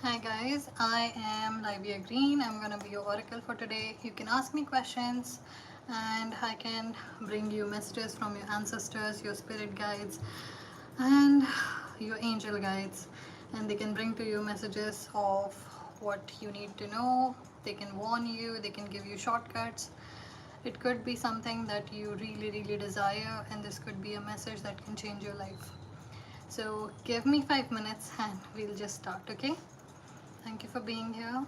Hi guys, I am Lyvia Greene. I'm gonna be your oracle for today. You can ask me questions and I can bring you messages from your ancestors, your spirit guides, and your angel guides. And they can bring to you messages of what you need to know. They can warn you, they can give you shortcuts. It could be something that you really desire, and this could be a message that can change your life. So give me 5 minutes and we'll just start, okay? Thank you for being here.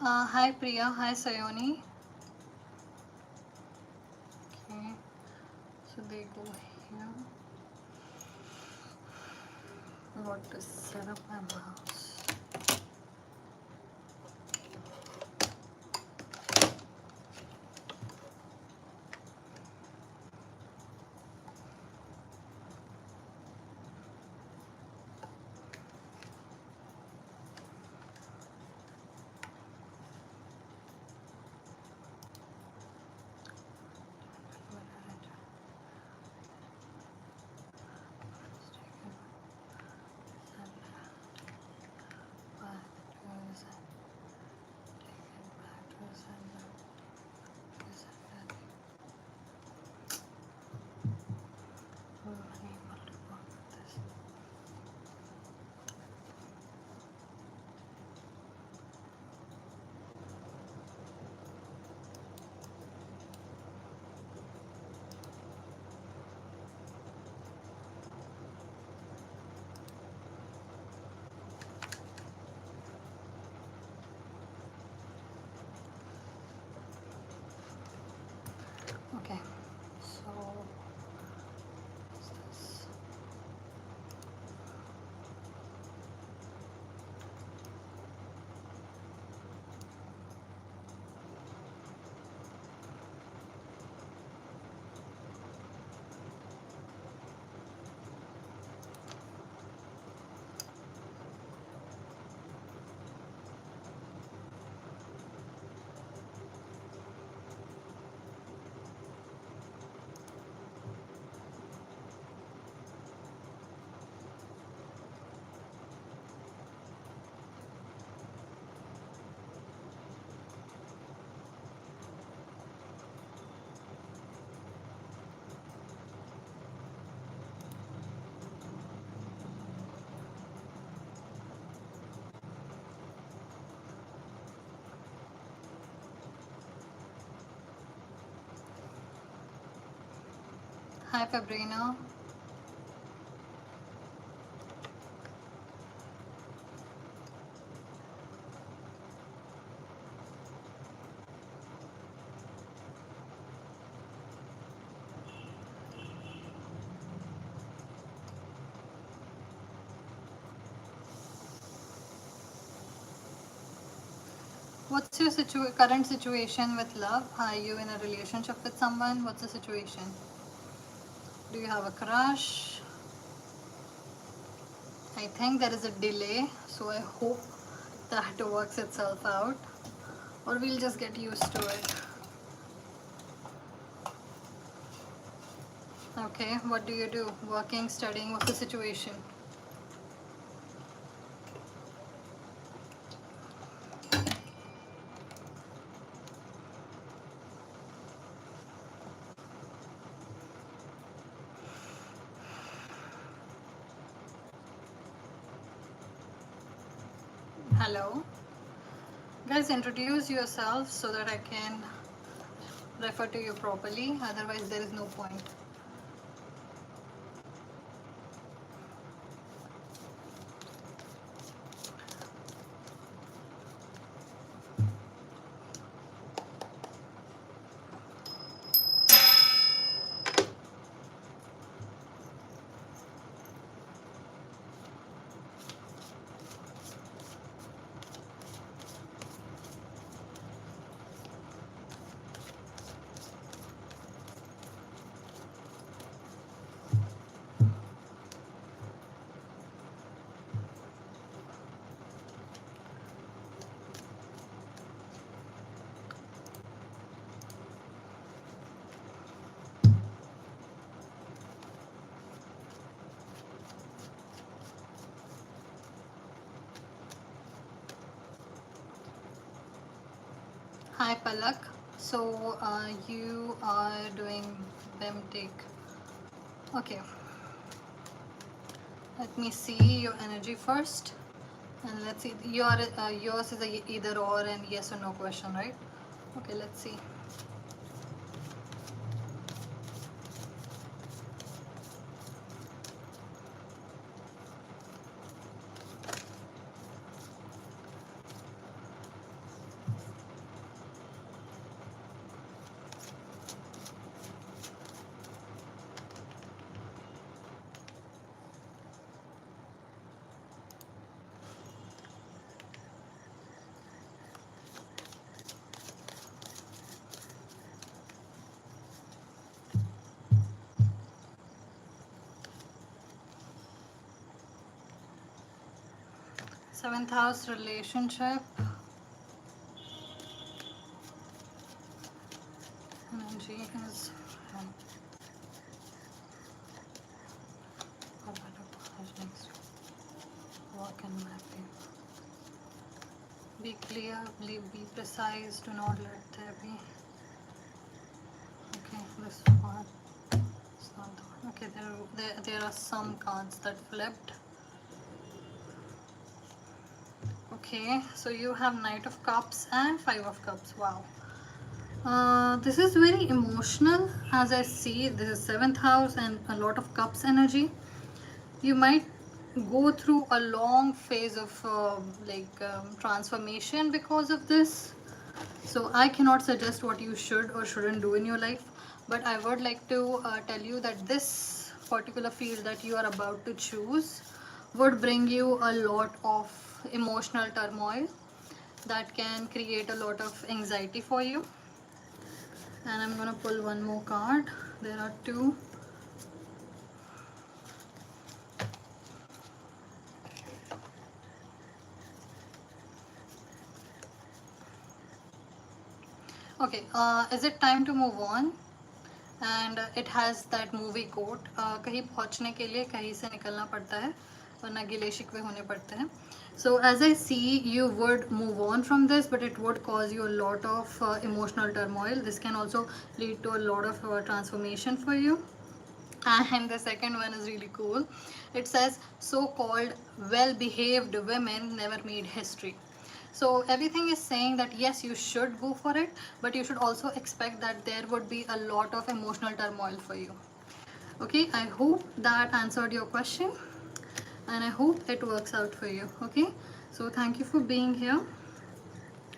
Hi Priya, hi Sayoni. Okay, so they go here. What to set up my mouse? Okay, so what's this? Hi Fabrina. What's your current situation with love? Are you in a relationship with someone? What's the situation? Do you have a crush? I think there is a delay, so I hope that works itself out, or we'll just get used to it. Okay, what do you do? Working, studying, what's the situation? Hello? Guys, introduce yourself so that I can refer to you properly, otherwise there is no point. Hi Palak. So you are doing BEM Okay, let me see your energy first, and let's see. Yours is a either or and yes or no question, right? Okay, let's see. 7th house relationship energy is work and mapping. Be clear, be precise, do not let there be. Okay, this one is not the one. Okay, there are some cards that flipped. Okay, so you have Knight of Cups and Five of Cups. Wow. This is very emotional. As I see, this is 7th house and a lot of cups energy. You might go through a long phase of transformation because of this. So I cannot suggest what you should or shouldn't do in your life, but I would like to tell you that this particular field that you are about to choose would bring you a lot of emotional turmoil that can create a lot of anxiety for you. And I'm gonna pull one more card. There are two. Okay, is it time to move on? And it has that movie quote, कहीं पहुंचने के लिए कहीं से निकलना पड़ता है वरना गिले शिकवे होने पड़ते हैं. So as I see, you would move on from this, but it would cause you a lot of emotional turmoil. This can also lead to a lot of transformation for you. And the second one is really cool. It says, so-called well-behaved women never made history. So everything is saying that yes, you should go for it, but you should also expect that there would be a lot of emotional turmoil for you. Okay, I hope that answered your question, and I hope it works out for you. Okay, so thank you for being here.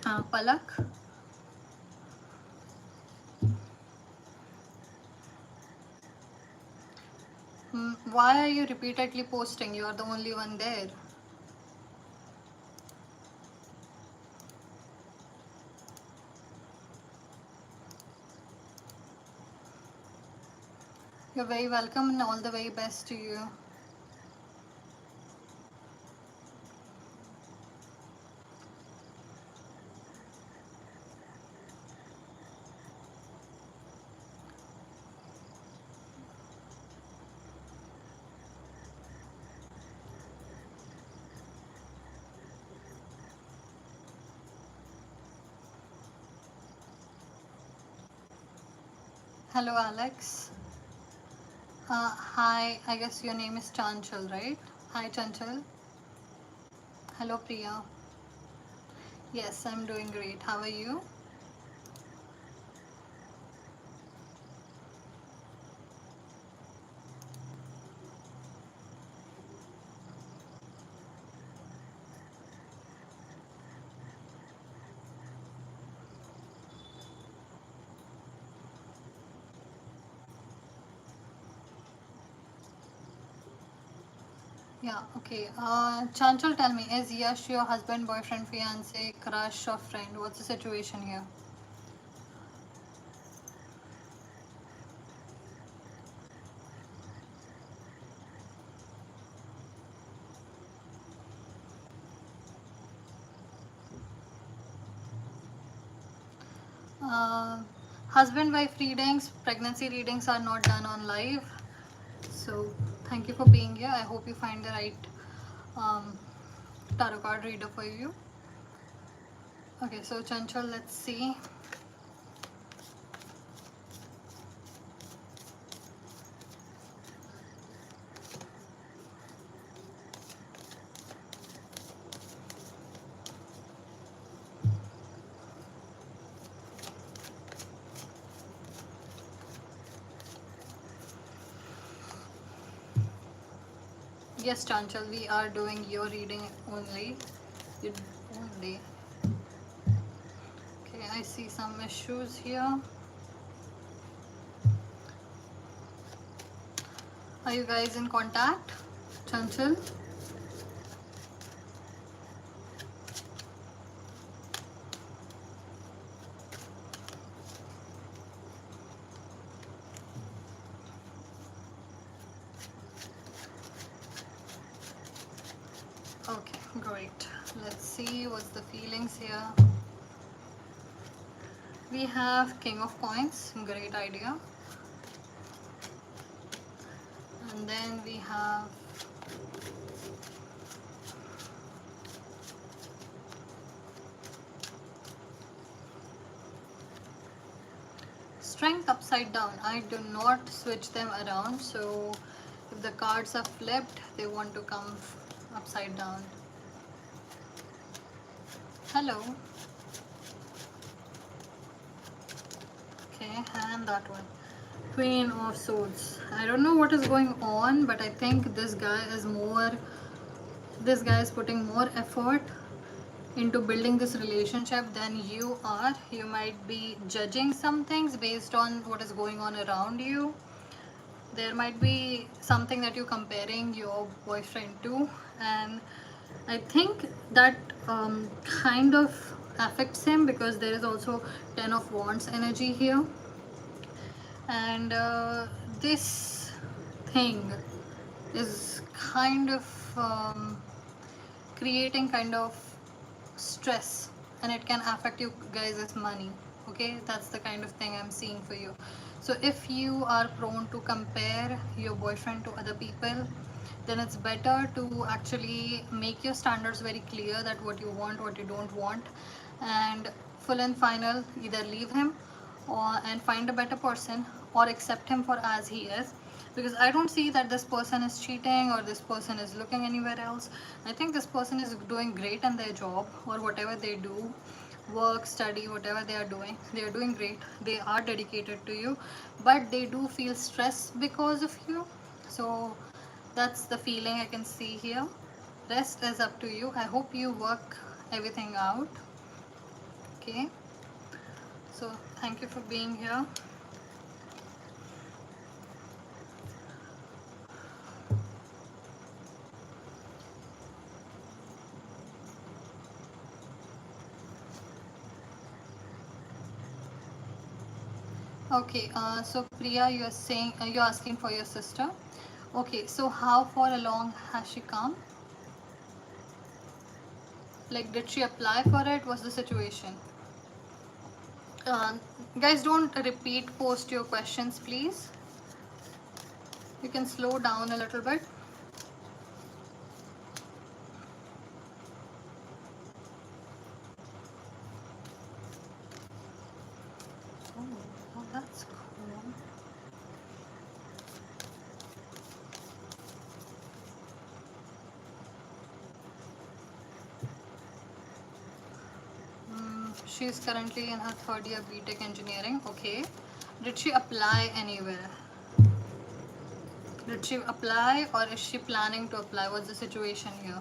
Palak. Why are you repeatedly posting? You are the only one there. You're very welcome and all the very best to you. Hello, Alex. Hi, I guess your name is Chanchal, right? Hi, Chanchal. Hello, Priya. Yes, I'm doing great. How are you? Yeah, okay. Chanchal, tell me, is Yash your husband, boyfriend, fiance, crush, or friend? What's the situation here? Uh, Husband wife readings, pregnancy readings are not done on live. So, thank you for being here. I hope you find the right um, tarot card reader for you. Okay, so Chanchal, let's see. Yes, Chanchal, we are doing your reading only. Only. Okay, I see some issues here. Are you guys in contact, Chanchal? Okay, great. Let's see what's the feelings here. We have King of Coins, great idea. And then we have Strength upside down. I do not switch them around, so if the cards are flipped, they want to come upside down. Hello. Okay, and that one. Queen of Swords. I don't know what is going on, but I think this guy is putting more effort into building this relationship than you are. You might be judging some things based on what is going on around you. There might be something that you're comparing your boyfriend to, and I think that kind of affects him because there is also 10 of Wands energy here. And this thing is kind of creating kind of stress, and it can affect you guys' money. Okay, that's the kind of thing I'm seeing for you. So if you are prone to compare your boyfriend to other people, then it's better to actually make your standards very clear, that what you want, what you don't want, and full and final, either leave him and find a better person, or accept him for as he is, because I don't see that this person is cheating or this person is looking anywhere else. I think this person is doing great in their job or whatever they do, work, study, whatever they are doing great. They are dedicated to you, but they do feel stress because of you. So that's the feeling I can see here. Rest is up to you. I hope you work everything out. Okay, so thank you for being here. Okay, so Priya, you're saying you're asking for your sister. Okay, so how far along has she come? Like, did she apply for it? What's the situation? Uh, Guys, don't repeat post your questions, please. You can slow down a little bit. Oh, that's cool. She's currently in her third year BTech engineering. Okay. Did she apply anywhere? Did she apply, or is she planning to apply? What's the situation here?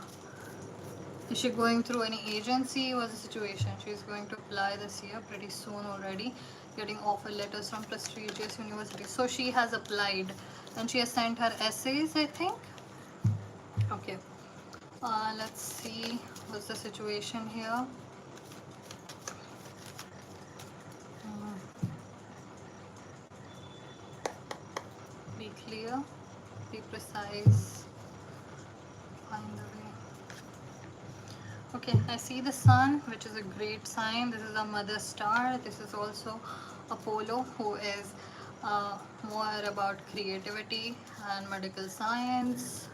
Is she going through any agency? What's the situation? She's going to apply this year pretty soon already, getting offer letters from prestigious universities. So she has applied and she has sent her essays, I think. Okay. Let's see what's the situation here. Be clear, be precise, find the way. Okay, I see the sun, which is a great sign. This is a mother star. This is also Apollo, who is more about creativity and medical science,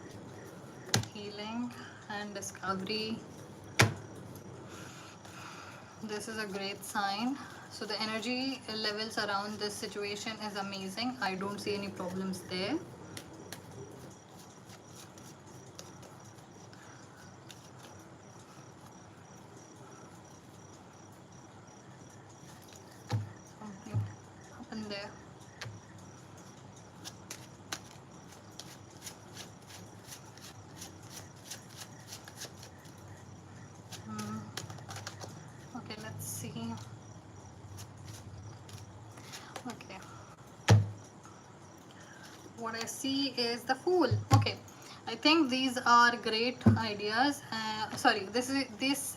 healing and discovery. This is a great sign. So the energy levels around this situation is amazing. I don't see any problems there. Something happened there. Okay, let's see. Okay, what I see is the Fool. Okay, I think these are great ideas. Sorry, this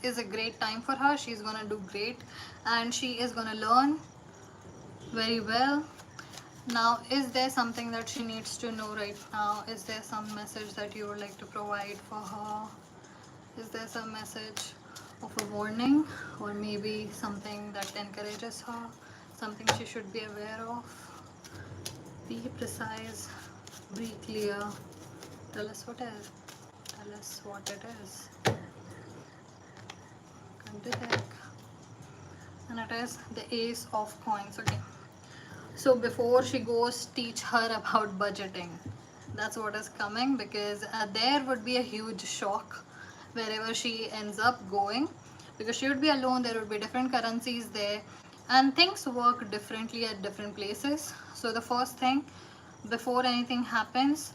is a great time for her. She's gonna do great, and she is gonna learn very well. Now, is there something that she needs to know right now? Is there some message that you would like to provide for her? Is there some message of a warning, or maybe something that encourages her, something she should be aware of? Be precise, be clear. Tell us what is. Tell us what it is. Come to deck. And it is the Ace of Coins. Okay. So before she goes, teach her about budgeting. That's what is coming, because there would be a huge shock wherever she ends up going, because she would be alone. There would be different currencies there, and things work differently at different places. So the first thing, before anything happens,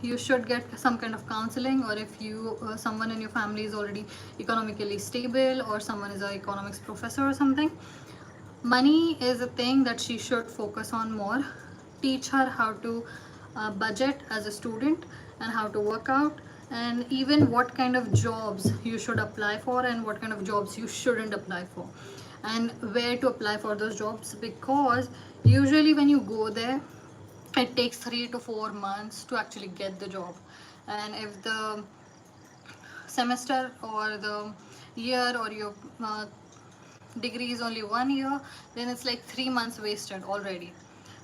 you should get some kind of counseling, or if you someone in your family is already economically stable, or someone is an economics professor or something, money is a thing that she should focus on more. Teach her how to budget as a student, and how to work out, and even what kind of jobs you should apply for and what kind of jobs you shouldn't apply for, and where to apply for those jobs, because usually when you go there, it takes 3 to 4 months to actually get the job. And if the semester or the year or your degree is only 1 year, then it's like 3 months wasted already.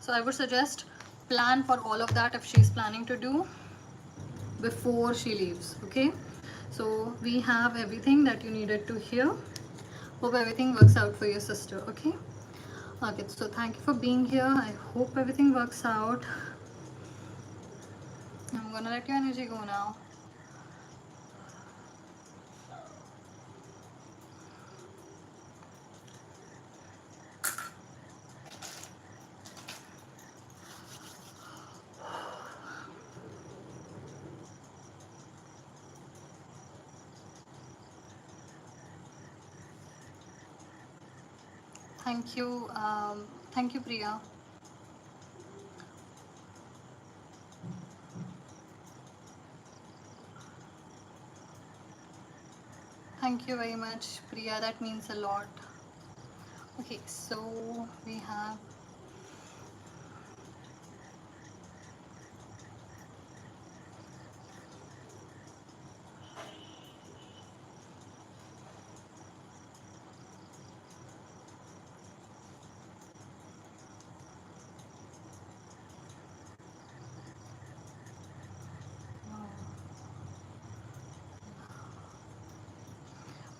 So I would suggest plan for all of that if she's planning to do before she leaves. Okay, so we have everything that you needed to hear. Hope everything works out for your sister. Okay. Okay, so thank you for being here. I hope everything works out. I'm gonna let your energy go now. Thank you. Thank you, Priya. Thank you very much, Priya. That means a lot. Okay, so we have.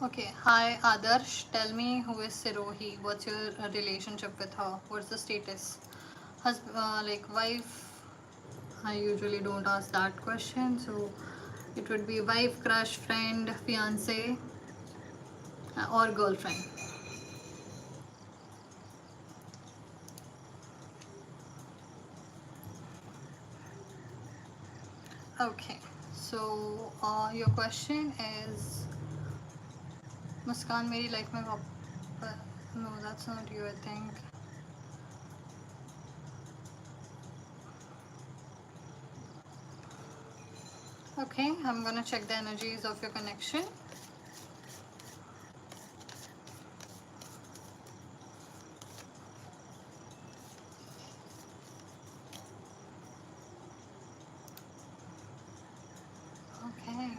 Okay, hi Adarsh. Tell me, who is Sirohi? What's your relationship with her? What's the status? Like wife? I usually don't ask that question, so it would be wife, crush, friend, fiance, or girlfriend. Okay, so your question is, Muskan मेरी life में no, that's not you, I think. Okay, I'm gonna check the energies of your connection. Okay.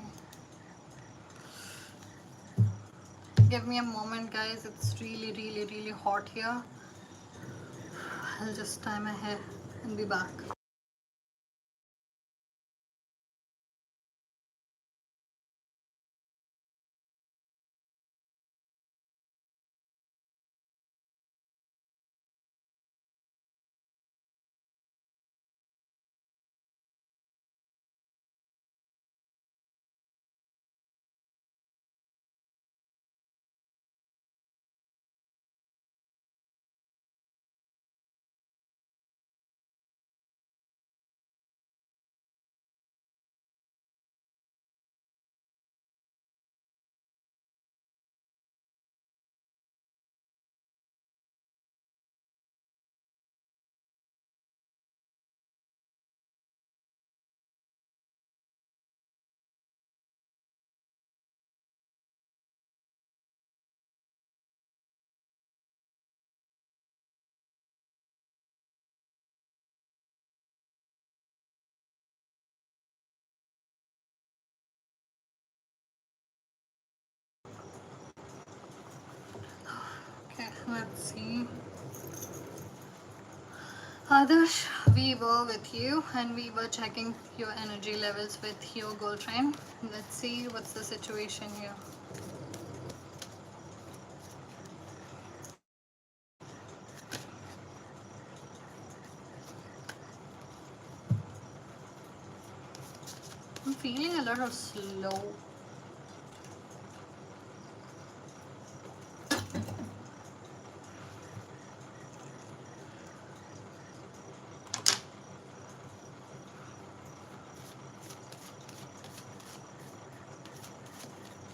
Give me a moment, guys. It's really, really, really hot here. I'll just tie my hair and be back. Okay, let's see. Adarsh, we were with you and we were checking your energy levels with your girlfriend. Let's see what's the situation here. I'm feeling a little slow.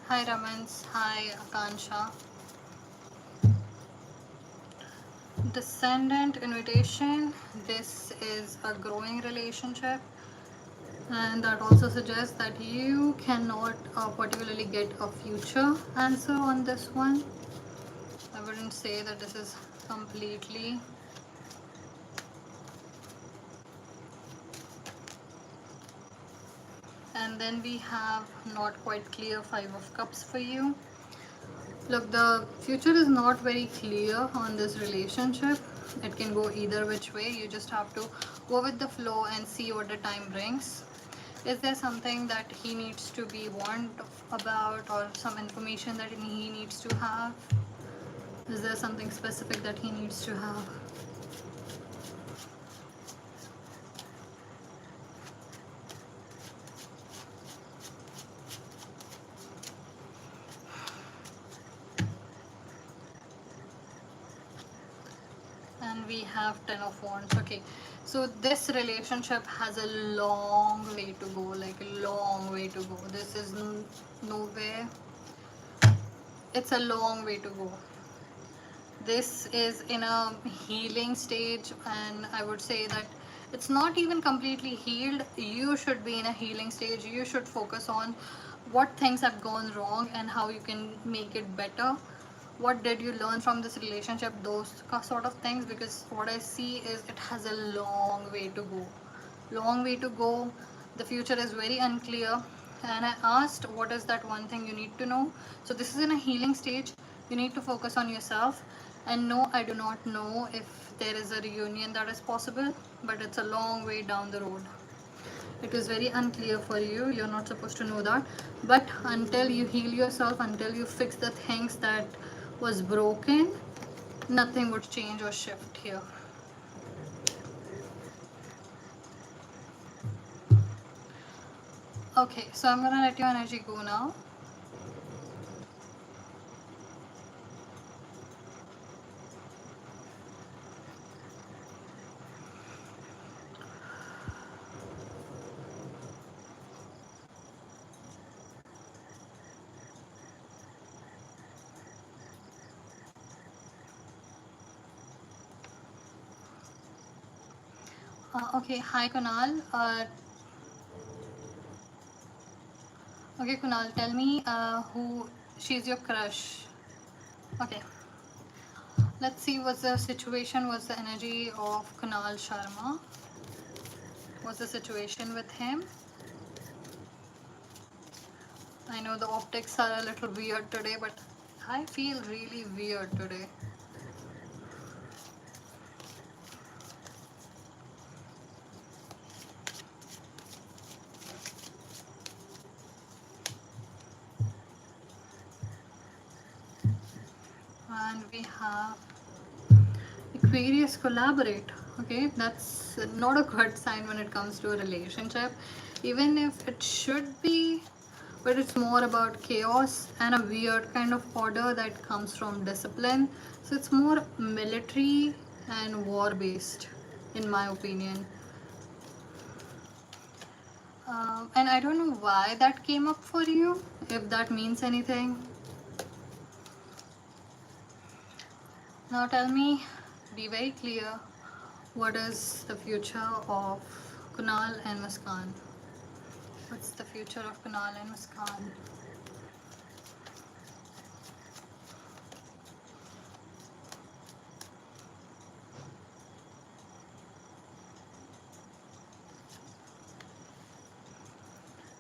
Hi Ramans, hi Akansha. Descendant invitation. This is a growing relationship, and that also suggests that you cannot particularly get a future answer on this one. I wouldn't say that this is completely. And then we have not quite clear Five of Cups for you. Look, the future is not very clear on this relationship. It can go either which way. You just have to go with the flow and see what the time brings. Is there something that he needs to be warned about, or some information that he needs to have? Is there something specific that he needs to have? And we have Ten of Wands. Okay, so this relationship has a long way to go, like a long way to go. This is nowhere. It's a long way to go. This is in a healing stage, and I would say that it's not even completely healed. You should be in a healing stage. You should focus on what things have gone wrong and how you can make it better. What did you learn from this relationship? Those sort of things, because what I see is it has a long way to go. Long way to go. The future is very unclear, and I asked what is that one thing you need to know. So this is in a healing stage. You need to focus on yourself. And no, I do not know if there is a reunion that is possible, but it's a long way down the road. It is very unclear for you. You're not supposed to know that. But until you heal yourself, until you fix the things that was broken, nothing would change or shift here. Okay, so I'm gonna let your energy go now. Okay, hi Kunal. Okay, Kunal, tell me who she's your crush. Okay, let's see what's the situation. What's the energy of Kunal Sharma? What's the situation with him? I know the optics are a little weird today, but I feel really weird today. And we have Aquarius collaborate. Okay, that's not a good sign when it comes to a relationship, even if it should be, but it's more about chaos and a weird kind of order that comes from discipline. So it's more military and war based, in my opinion. And I don't know why that came up for you, if that means anything. Now tell me, be very clear, what is the future of Kunal and Muskan? What's the future of Kunal and Muskan?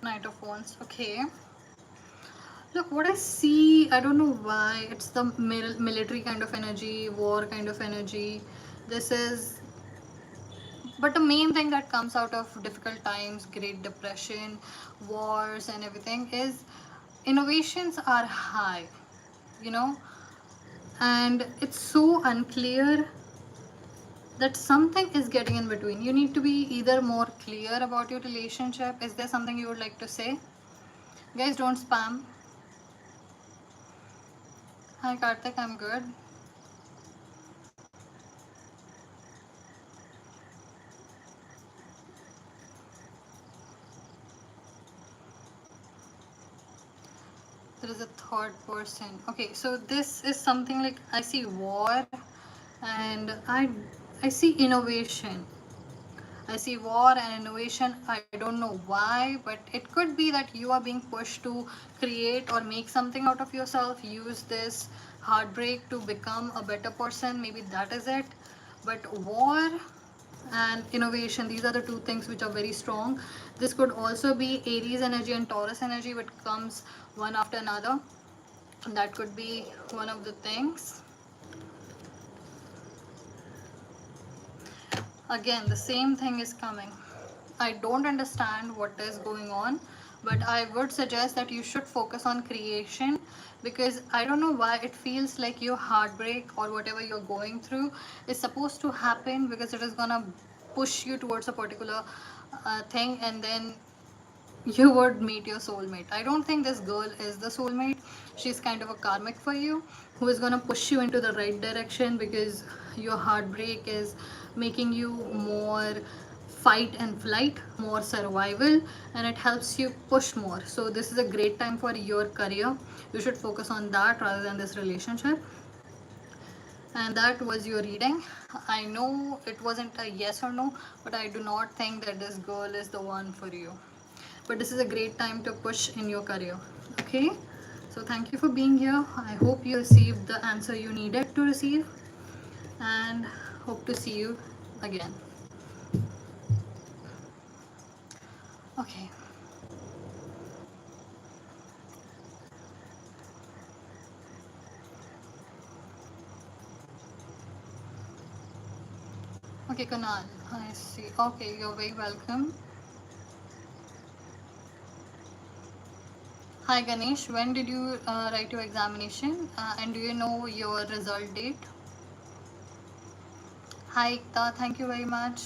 Knight of Wands, okay. Look, what I see, I don't know why, it's the military kind of energy, war kind of energy. This is, but the main thing that comes out of difficult times, Great Depression, wars, and everything is innovations are high, you know, and it's so unclear that something is getting in between. You need to be either more clear about your relationship. Is there something you would like to say? Guys, don't spam. Hi Karthik, I'm good. There is a third person. Okay, so this is something like I see war, and I see innovation. I see war and innovation. I don't know why, but it could be that you are being pushed to create or make something out of yourself. Use this heartbreak to become a better person. Maybe that is it. But war and innovation, these are the two things which are very strong. This could also be Aries energy and Taurus energy, which comes one after another. That could be one of the things. Again, the same thing is coming. I don't understand what is going on, but I would suggest that you should focus on creation, because I don't know why it feels like your heartbreak or whatever you're going through is supposed to happen, because it is gonna push you towards a particular thing, and then you would meet your soulmate. I don't think this girl is the soulmate. She's kind of a karmic for you, who is going to push you into the right direction, because your heartbreak is making you more fight and flight, more survival, and it helps you push more. So this is a great time for your career. You should focus on that rather than this relationship. And that was your reading. I know it wasn't a yes or no, but I do not think that this girl is the one for you. But this is a great time to push in your career. Okay, so thank you for being here. I hope you received the answer you needed to receive, and hope to see you again. Okay. Okay, Kunal, I see. Okay, you're very welcome. Hi Ganesh, when did you write your examination, and do you know your result date? Hi Ikta, thank you very much.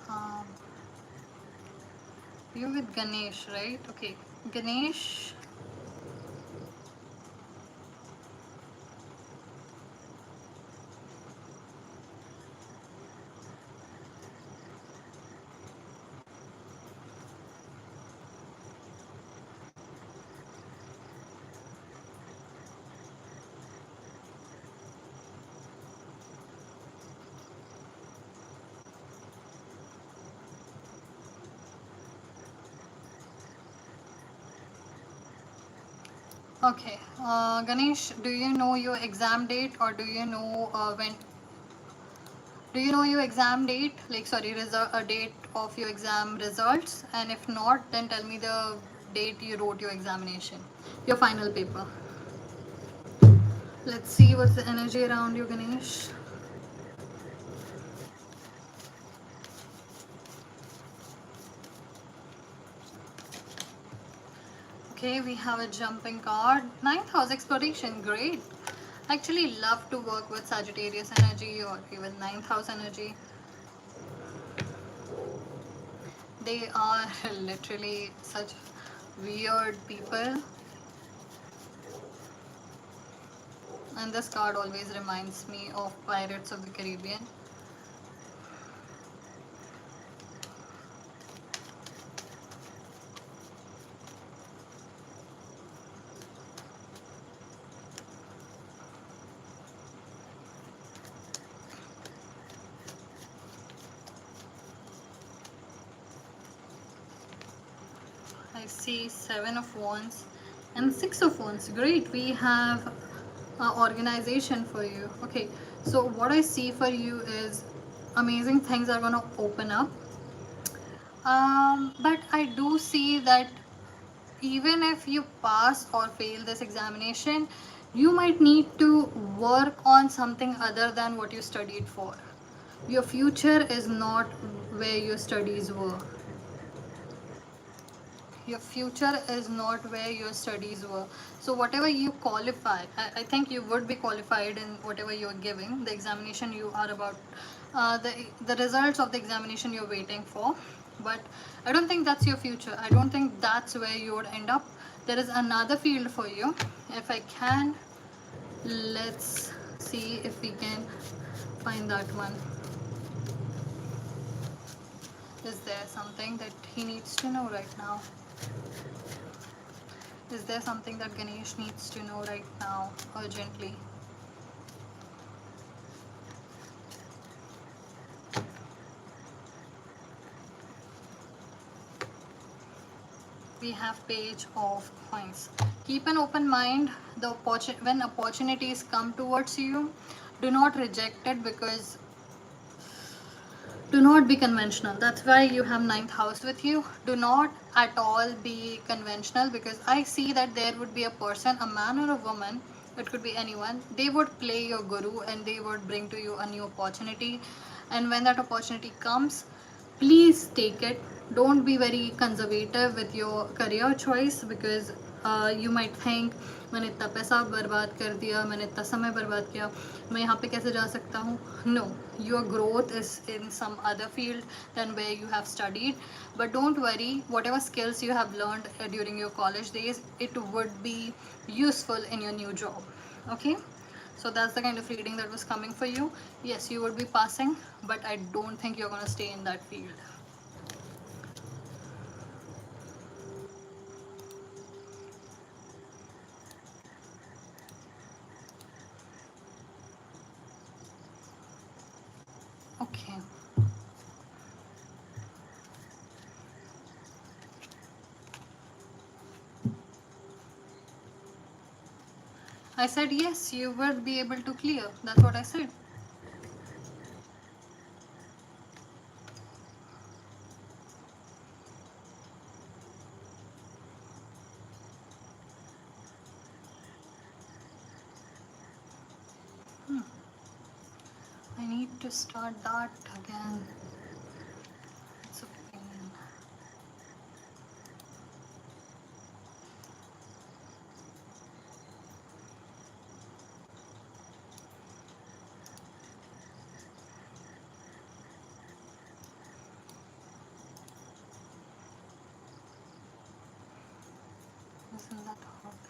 Um, you with Ganesh, right? Okay, Ganesh. Okay, Ganesh, do you know your exam date, or do you know when? Do you know your exam date? Like, sorry, a date of your exam results. And if not, then tell me the date you wrote your examination, your final paper. Let's see what's the energy around you, Ganesh. Okay, we have a jumping card. Ninth house exploration, great. I actually love to work with Sagittarius energy or even ninth house energy. They are literally such weird people. And this card always reminds me of Pirates of the Caribbean. I see 7 of Wands and 6 of Wands. Great, we have organization for you. Okay, so what I see for you is amazing things are going to open up. But I do see that even if you pass or fail this examination, you might need to work on something other than what you studied for. Your future is not where your studies were. Your future is not where your studies were. So whatever you qualify, I think you would be qualified in whatever you're giving the examination. You are about the results of the examination you're waiting for, but I don't think that's your future. I don't think that's where you would end up. There is another field for you. If I can, let's see if we can find that one. Is there something that he needs to know right now? Is there something that Ganesh needs to know right now, urgently? We have Page of Coins. Keep an open mind. When opportunities come towards you, do not reject it, because do not be conventional. That's why you have 9th house with you. Do not at all be conventional, because I see that there would be a person, a man or a woman, it could be anyone, they would play your guru and they would bring to you a new opportunity. And when that opportunity comes, please take it. Don't be very conservative with your career choice, because you might think मैंने इतना पैसा बर्बाद कर दिया, मैंने इतना समय बर्बाद किया, मैं यहाँ पे कैसे जा सकता हूँ. No, your growth is in some other field than where you have studied. But don't worry, whatever skills you have learned during your college days, it would be useful in your new job. Okay, so that's the kind of reading that was coming for you. Yes, you would be passing, but I don't think you're going to stay in that field. Okay. I said yes, you would be able to clear. That's what I said. I need to start that again. It's a pain. Isn't that horrible?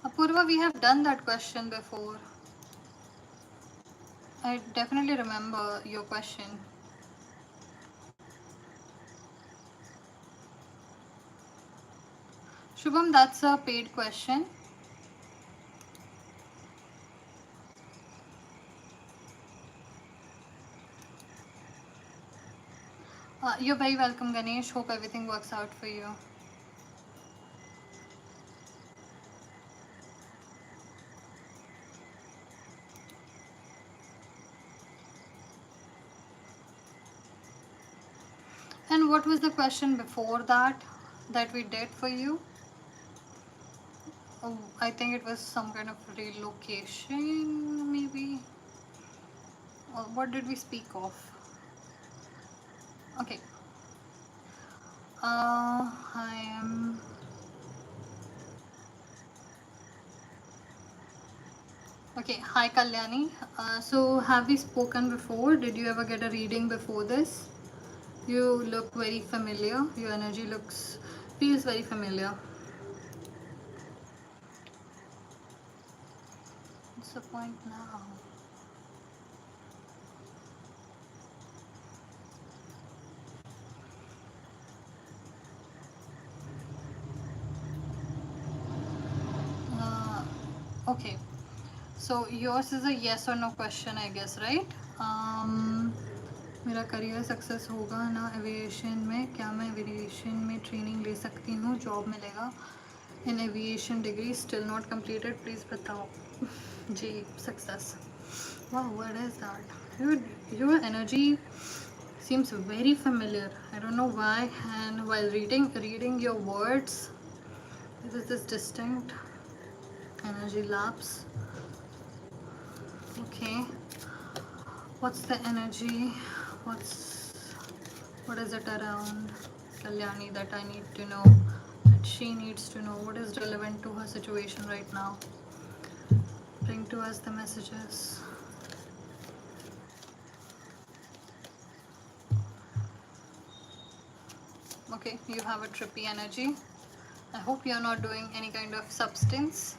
Apurva, we have done that question before. I definitely remember your question. Shubham, that's a paid question. You're very welcome, Ganesh. Hope everything works out for you. And what was the question before that we did for you? Oh, I think it was some kind of relocation, maybe. Or what did we speak of? Okay. I am. Okay, hi Kalyani. So have we spoken before? Did you ever get a reading before this? You look very familiar. Your energy feels very familiar. What's the point now? Okay. So yours is a yes or no question, I guess, right? मेरा career success होगा ना aviation में? क्या मैं aviation में training ले सकती हूँ? जॉब मिलेगा? इन aviation degree still not completed, please बताओ। जी, सक्सेस। वाह, what is that? Your energy seems very familiar. I don't know why. And while reading your words, there is this distinct energy lapse. Okay, what's the energy? What is it around Kalyani that I need to know, that she needs to know? What is relevant to her situation right now? Bring to us the messages. Okay, you have a trippy energy. I hope you're not doing any kind of substance.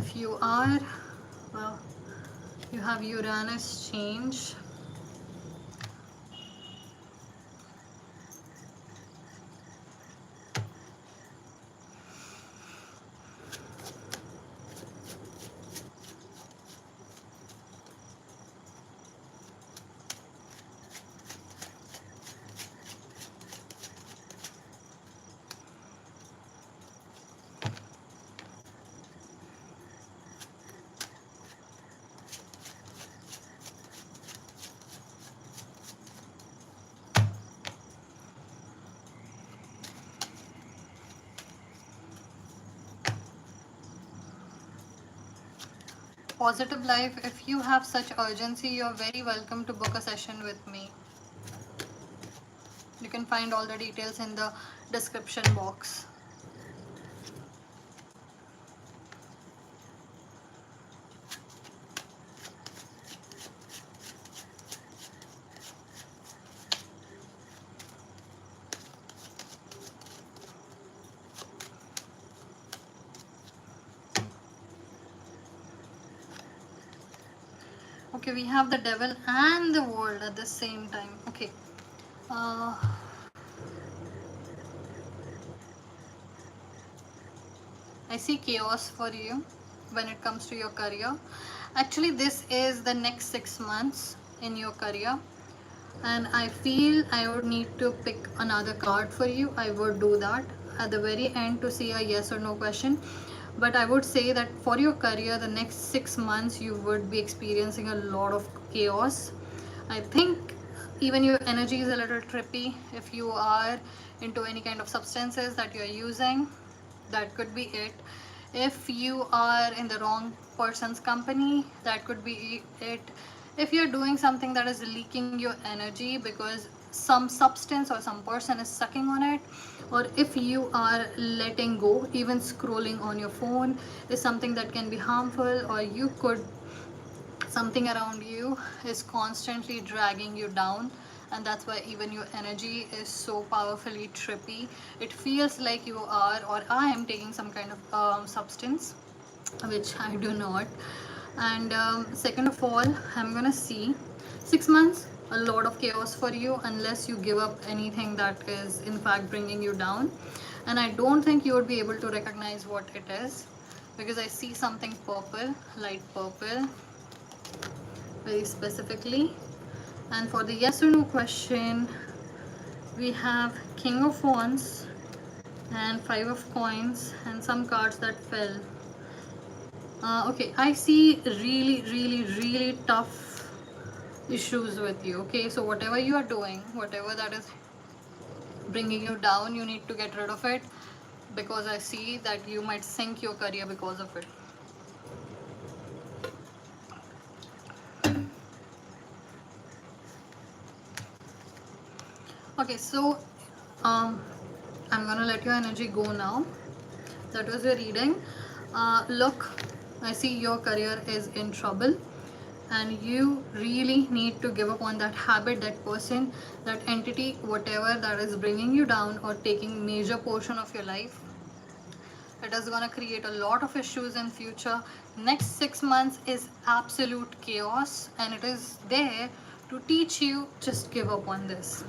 If you are, well, you have Uranus change. Positive life, if you have such urgency, you're very welcome to book a session with me. You can find all the details in the description box. Okay, we have the devil and the world at the same time. Okay. I see chaos for you when it comes to your career. Actually, this is the next 6 months in your career, and I feel I would need to pick another card for you. I would do that at the very end to see a yes or no question. But I would say that for your career, the next 6 months you would be experiencing a lot of chaos. I think even your energy is a little trippy. If you are into any kind of substances that you are using, that could be it. If you are in the wrong person's company, that could be it. If you're doing something that is leaking your energy because some substance or some person is sucking on it, or if you are letting go, even scrolling on your phone is something that can be harmful, or you could, something around you is constantly dragging you down, and that's why even your energy is so powerfully trippy. It feels like you are, or I am taking some kind of substance, which I do not. And second of all, I'm gonna see 6 months, a lot of chaos for you unless you give up anything that is in fact bringing you down. And I don't think you would be able to recognize what it is, because I see something purple, light purple, very specifically. And for the yes or no question, we have King of Wands and Five of Coins and some cards that fell. Okay, I see really tough issues with you. Okay, so whatever you are doing, whatever that is bringing you down, you need to get rid of it, because I see that you might sink your career because of it. Okay, so I'm gonna let your energy go now. That was your reading. Look, I see your career is in trouble, and you really need to give up on that habit, that person, that entity, whatever that is bringing you down or taking major portion of your life. It is going to create a lot of issues in future. Next 6 months is absolute chaos, and it is there to teach you, just give up on this,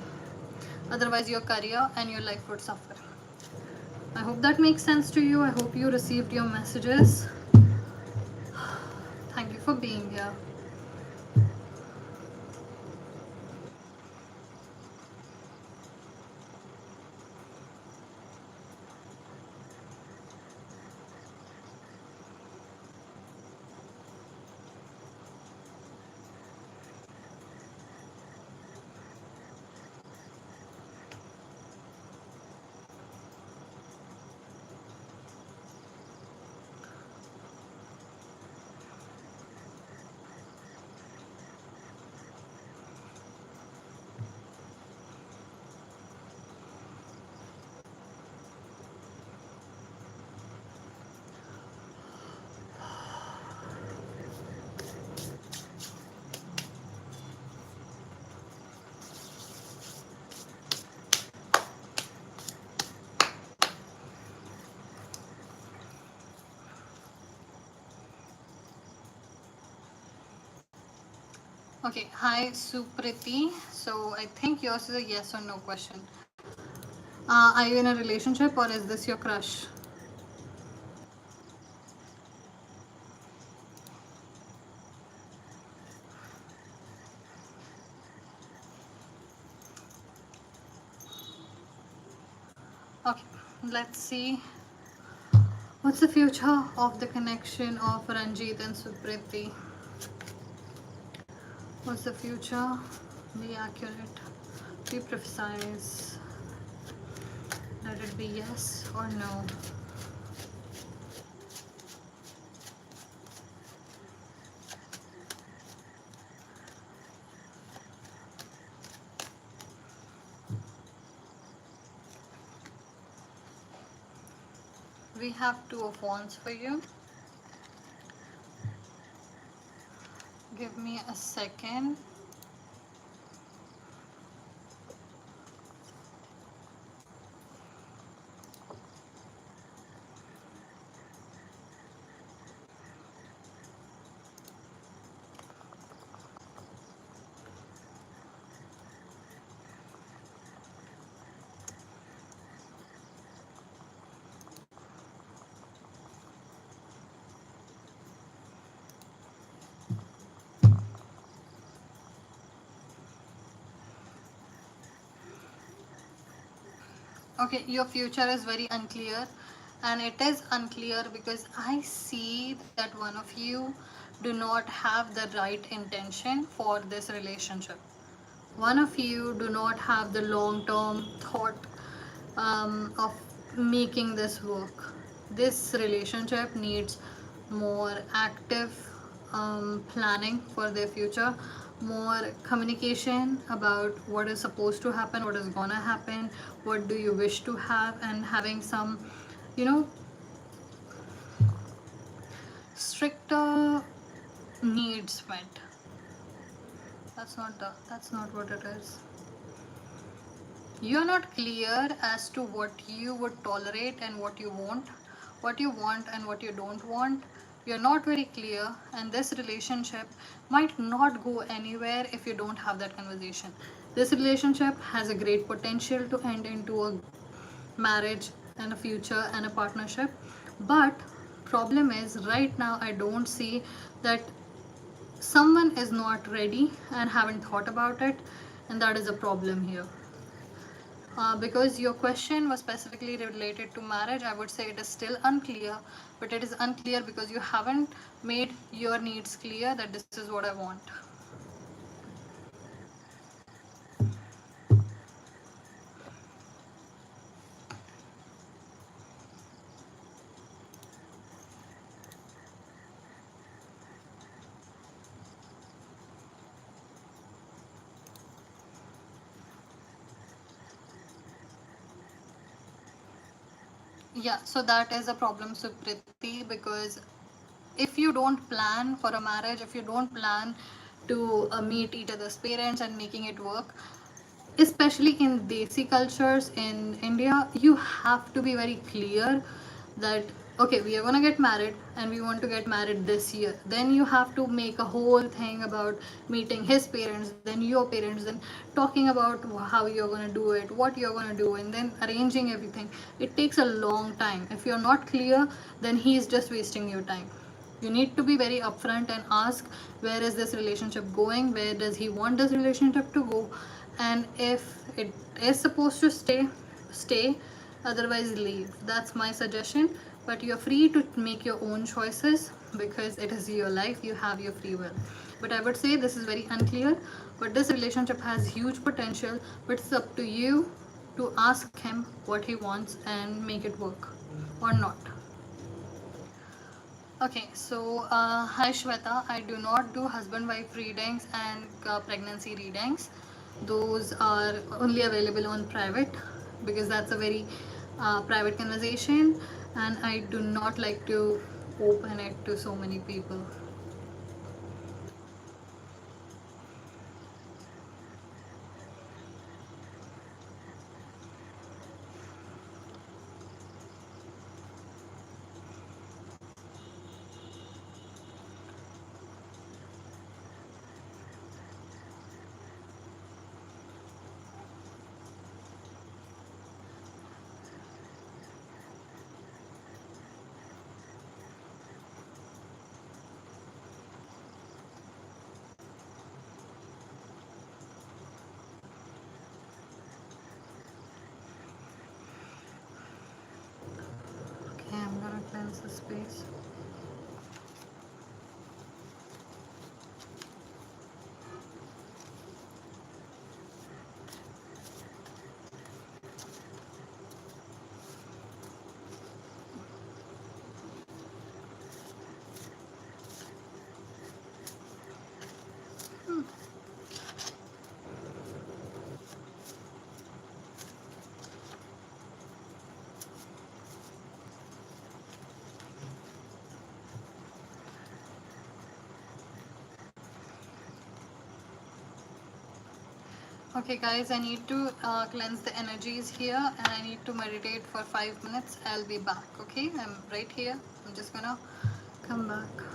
otherwise your career and your life would suffer. I hope that makes sense to you. I hope you received your messages. Thank you for being here. Okay, hi Supriti. So I think yours is a yes or no question. Are you in a relationship or is this your crush? Okay, let's see. What's the future of the connection of Ranjit and Supriti? What's the future? Be accurate. Be precise. Let it be yes or no. We have two of wands for you. Give me a second. Okay, your future is very unclear, and it is unclear because I see that one of you do not have the right intention for this relationship. One of you do not have the long term thought of making this work. This relationship needs more active planning for their future, more communication about what is supposed to happen, what is gonna happen, what do you wish to have, and having some, you know, stricter needs met. That's not what it is. You're not clear as to what you would tolerate and what you want and what you don't want. You're not very clear, and this relationship might not go anywhere if you don't have that conversation. This relationship has a great potential to end into a marriage and a future and a partnership, but problem is right now I don't see that someone is not ready and haven't thought about it, and that is a problem here. Because your question was specifically related to marriage, I would say it is still unclear, but it is unclear because you haven't made your needs clear that this is what I want. Yeah, so that is a problem, Supriti, because if you don't plan for a marriage, if you don't plan to meet each other's parents and making it work, especially in desi cultures in India, you have to be very clear that okay, we are gonna get married and we want to get married this year. Then you have to make a whole thing about meeting his parents, then your parents, then talking about how you're gonna do it, what you're gonna do, and then arranging everything. It takes a long time. If you're not clear, then he's just wasting your time. You need to be very upfront and ask where is this relationship going, where does he want this relationship to go, and if it is supposed to stay, otherwise leave. That's my suggestion, but you're free to make your own choices because it is your life, you have your free will. But I would say this is very unclear, but this relationship has huge potential, but it's up to you to ask him what he wants and make it work or not. Okay, so hi Shweta, I do not do husband wife readings and pregnancy readings. Those are only available on private because that's a very private conversation, and I do not like to open it to so many people. answer space. Okay guys, I need to cleanse the energies here, and I need to meditate for 5 minutes. I'll be back. Okay, I'm right here. I'm just gonna come back.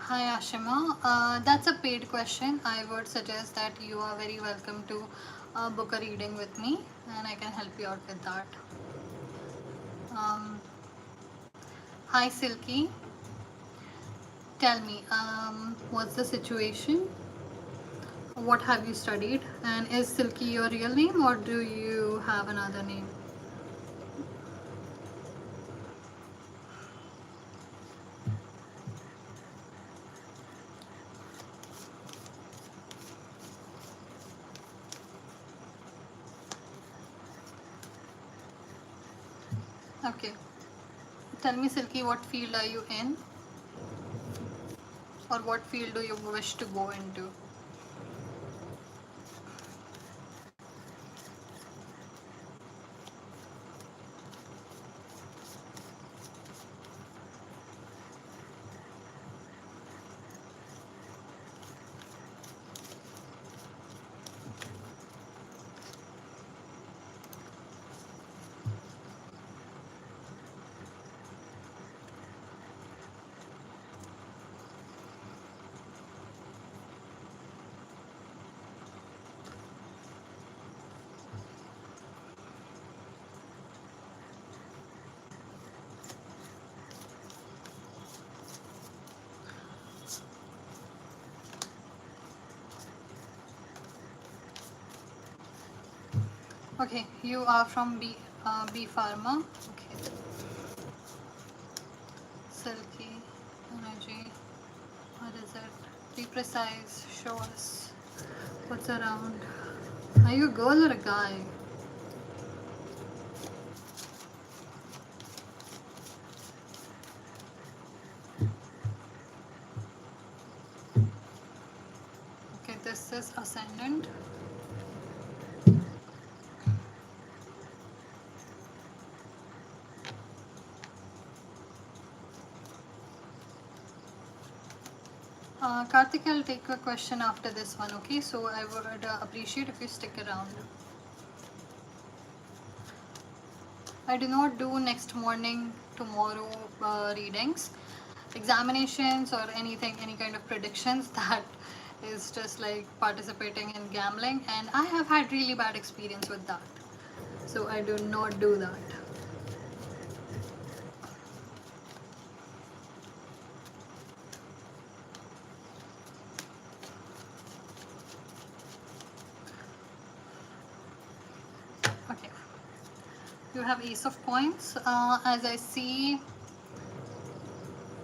Hi Ashima. That's a paid question. I would suggest that you are very welcome to book a reading with me and I can help you out with that. Um, Hi Silky. Tell me, what's the situation? What have you studied? And is Silky your real name or do you have another name? Okay. Tell me, Silky, what field are you in? Or what field do you wish to go into? Okay, you are from B Pharma. Okay. Silky energy. What is it? Be precise. Show us what's around. Are you a girl or a guy? Okay, this is ascendant. Karthik, I'll take a question after this one, okay? So I would appreciate if you stick around. I do not do next morning, tomorrow readings, examinations, or anything, any kind of predictions. That is just like participating in gambling, and I have had really bad experience with that. So I do not do that. Okay. You have Ace of Coins. As I see,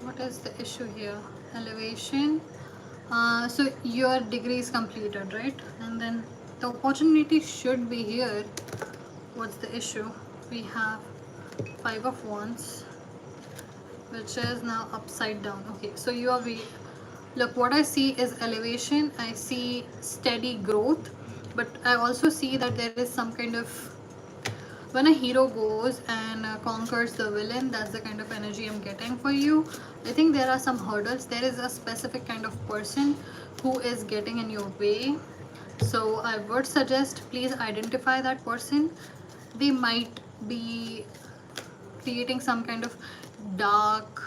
what is the issue here? Elevation. So your degree is completed, right? And then the opportunity should be here. What's the issue? We have Five of Wands, which is now upside down. Okay, so you are look, what I see is elevation. I see steady growth, but I also see that there is some kind of, when a hero goes and conquers the villain, that's the kind of energy I'm getting for you. I think there are some hurdles. There is a specific kind of person who is getting in your way. So I would suggest please identify that person. They might be creating some kind of dark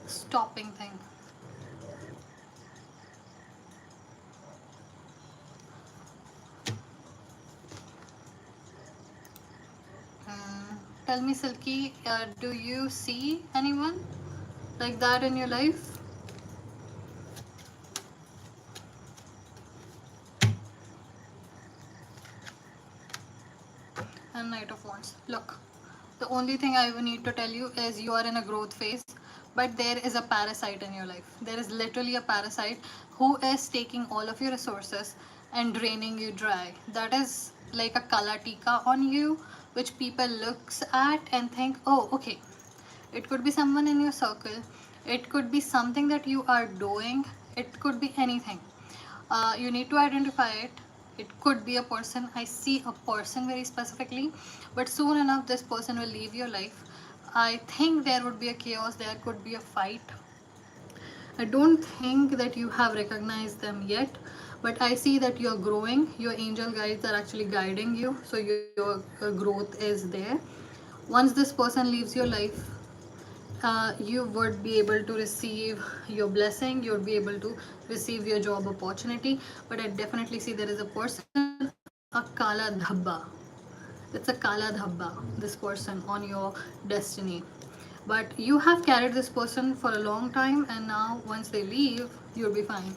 stopping thing. Tell me, Silky, do you see anyone like that in your life? And Knight of Wands. Look, the only thing I will need to tell you is you are in a growth phase, but there is a parasite in your life. There is literally a parasite who is taking all of your resources and draining you dry. That is like a kala tika on you, which people looks at and think, oh, okay, it could be someone in your circle, it could be something that you are doing, it could be anything. You need to identify it. It could be a person. I see a person very specifically, but soon enough this person will leave your life. I think there would be a chaos, there could be a fight. I don't think that you have recognized them yet, but I see that you're growing. Your angel guides are actually guiding you, so your growth is there. Once this person leaves your life, you would be able to receive your blessing, you would be able to receive your job opportunity. But I definitely see there is a person, a kala dhabba. It's a kala dhabba, this person on your destiny. But you have carried this person for a long time, and now once they leave, you'll be fine.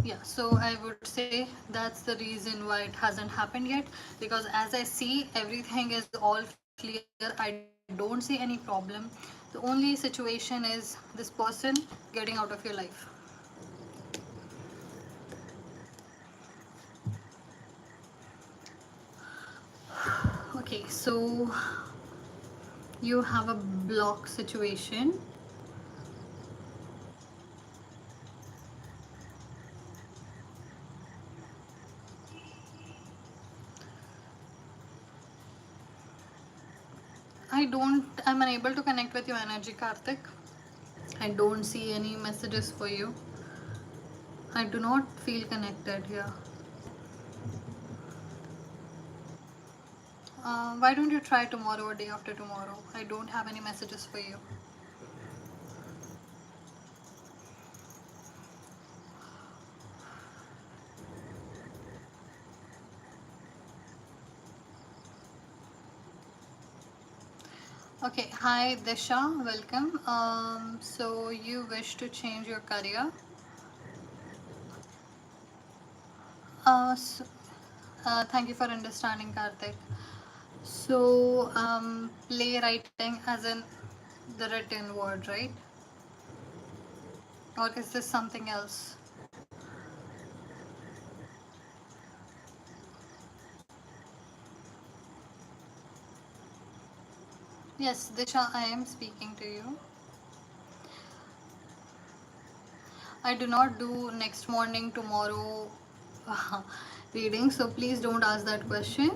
Yeah, so I would say that's the reason why it hasn't happened yet, because as I see, everything is all clear. I don't see any problem. The only situation is this person getting out of your life. Okay, so you have a block situation. I'm unable to connect with your energy, Karthik. I don't see any messages for you. I do not feel connected here. Why don't you try tomorrow or day after tomorrow? I don't have any messages for you. Okay, hi Disha, welcome. So you wish to change your career. So, thank you for understanding, Karthik. So, playwriting as in the written word, right? Or is this something else? Yes, Disha, I am speaking to you. I do not do next morning, tomorrow reading, so please don't ask that question.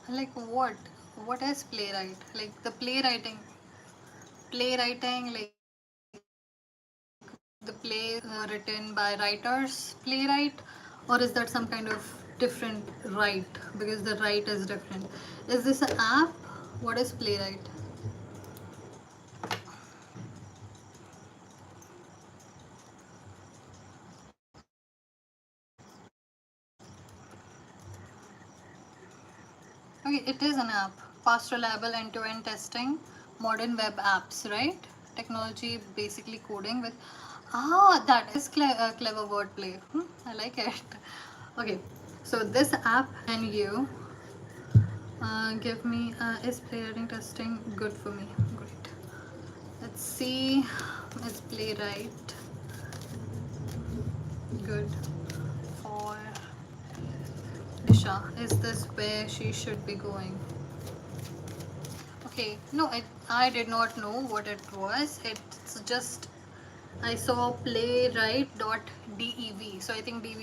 Like what? What is playwright? Like the playwriting, like the play written by writers, playwright, or is that some kind of different write? Because the write is different. Is this an app? What is playwright? Okay, it is an app. Fast, reliable, end-to-end testing, modern web apps, right? Technology, basically coding with. Ah, that is clever wordplay. I like it. Okay, so this app and you give me is playwriting testing good for me? Great. Let's see. Is playwright good for Disha? Is this where she should be going? Okay, no, I did not know what it was. It's just I saw playwright.dev. So I think dev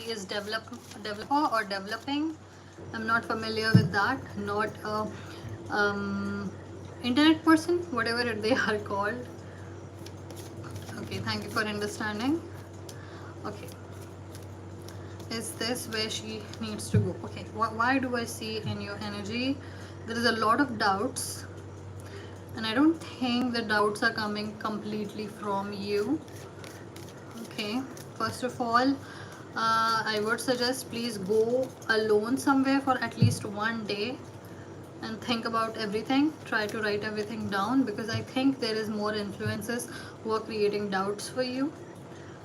is developer or developing. I'm not familiar with that. Not a internet person, whatever they are called. Okay, thank you for understanding. Okay, is this where she needs to go? Okay, why do I see in your energy there is a lot of doubts, and I don't think the doubts are coming completely from you. Okay, first of all, I would suggest please go alone somewhere for at least one day and think about everything. Try to write everything down, because I think there is more influences who are creating doubts for you.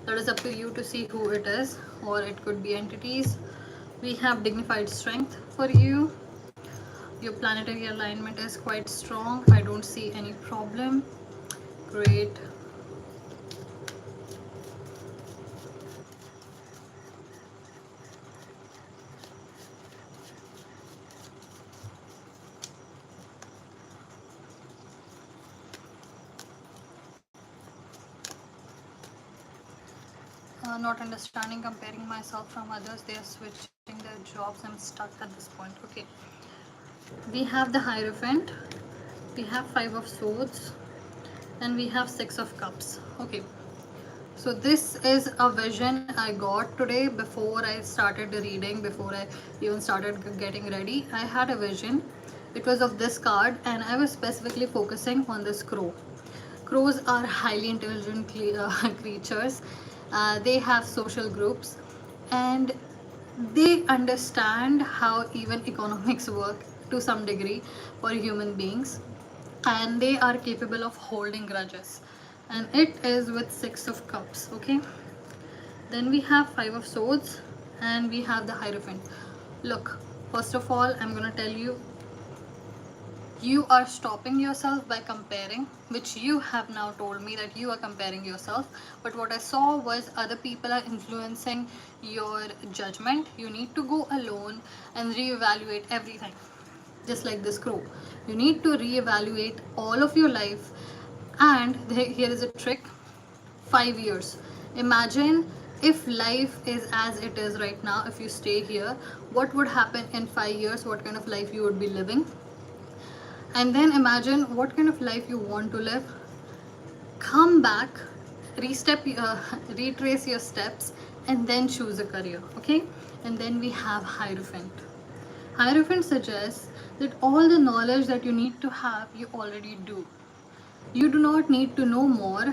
That is up to you to see who it is, or it could be entities. We have dignified strength for you. Your planetary alignment is quite strong. I don't see any problem. Great. Not understanding, comparing myself from others. They are switching their jobs. I'm stuck at this point. Okay. We have the Hierophant. We have Five of Swords. And we have Six of Cups. Okay. So this is a vision I got today before I started the reading, before I even started getting ready. I had a vision. It was of this card, and I was specifically focusing on this crow. Crows are highly intelligent creatures. They have social groups, and they understand how even economics work to some degree for human beings, and they are capable of holding grudges. And it is with Six of Cups. Okay, then we have Five of Swords, and we have the Hierophant. Look, first of all, I'm gonna tell you, you are stopping yourself by comparing, which you have now told me that you are comparing yourself. But what I saw was other people are influencing your judgment. You need to go alone and reevaluate everything, just like this crow. You need to reevaluate all of your life. And here is a trick: 5 years. Imagine if life is as it is right now. If you stay here, what would happen in 5 years? What kind of life you would be living? And then imagine what kind of life you want to live. Come back, retrace your steps, and then choose a career. Okay, and then we have Hierophant. Hierophant suggests that all the knowledge that you need to have, you already do. You do not need to know more.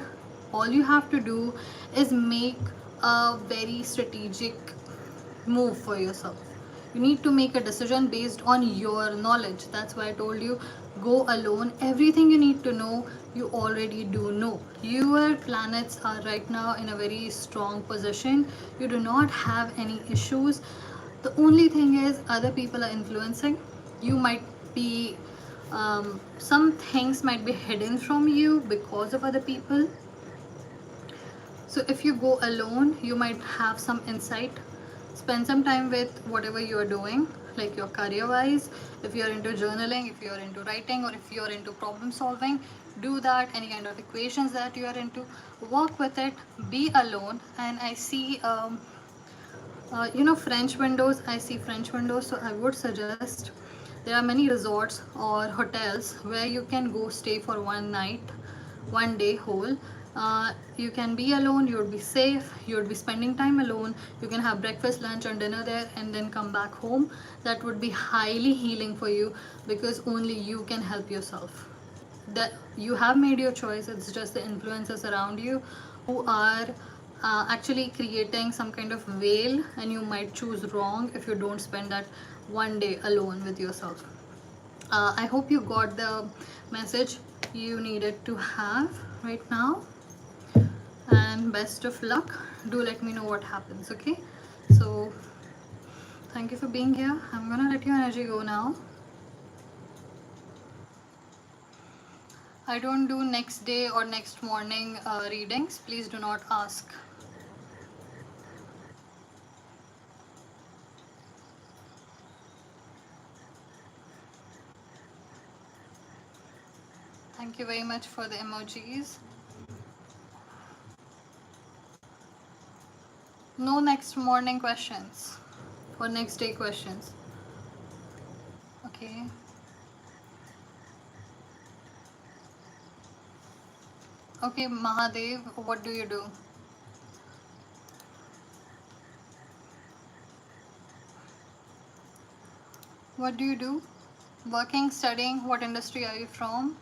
All you have to do is make a very strategic move for yourself. You need to make a decision based on your knowledge. That's why I told you, go alone. Everything you need to know, you already do know. Your planets are right now in a very strong position. You do not have any issues. The only thing is, other people are influencing. You might be, some things might be hidden from you because of other people. So if you go alone, you might have some insight. Spend some time with whatever you are doing, like your career wise. If you are into journaling, if you are into writing, or if you are into problem solving, do that. Any kind of equations that you are into, work with it. Be alone. And I see, French windows. I see French windows. So I would suggest, there are many resorts or hotels where you can go stay for one night, one day whole. You can be alone, you would be safe, you would be spending time alone. You can have breakfast, lunch, and dinner there, and then come back home. That would be highly healing for you, because only you can help yourself. That you have made your choice. It's just the influences around you who are actually creating some kind of veil, and you might choose wrong if you don't spend that one day alone with yourself. I hope you got the message you needed to have right now, and best of luck. Do let me know what happens. Okay, so thank you for being here. I'm gonna let your energy go now. I don't do next day or next morning readings. Please do not ask. Thank you very much for the emojis. No next morning questions or next day questions. Okay. Okay, Mahadev, what do you do? What do you do? Working, studying, what industry are you from?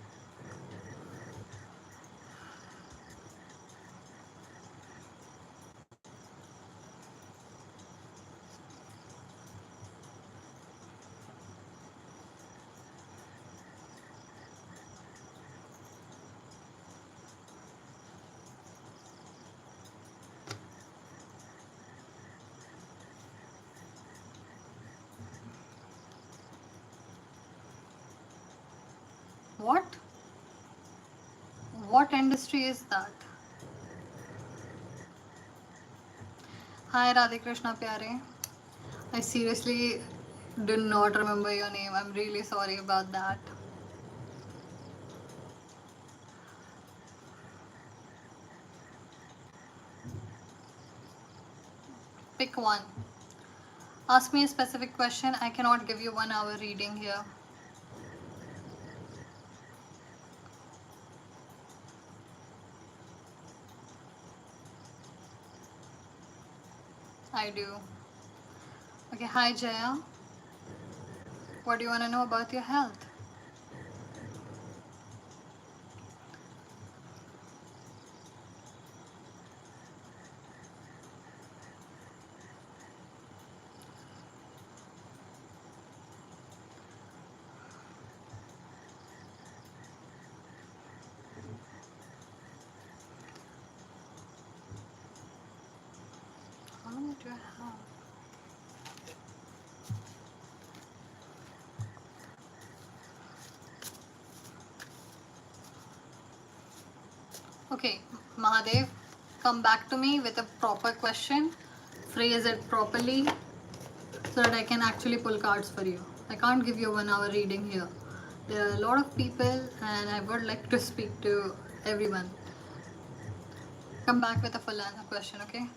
What? What industry is that? Hi Radhe Krishna Pyare. I seriously do not remember your name. I'm really sorry about that. Pick one. Ask me a specific question. I cannot give you 1 hour reading here. I do. Okay, hi Jaya. What do you want to know about your health? How many do I have? Okay, Mahadev, come back to me with a proper question. Phrase it properly so that I can actually pull cards for you. I can't give you a 1 hour reading here. There are a lot of people and I would like to speak to everyone. Come back with a full answer question, okay?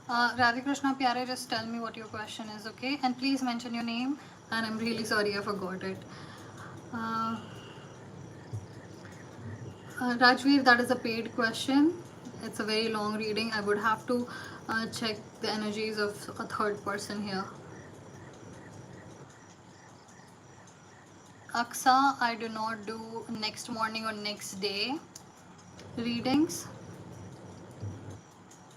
Radhe Krishna Pyare, just tell me what your question is, okay? And please mention your name. And I'm really sorry I forgot it. Uh, Rajveer, that is a paid question. It's a very long reading. I would have to check the energies of a third person here. Aksa, I do not do next morning or next day readings.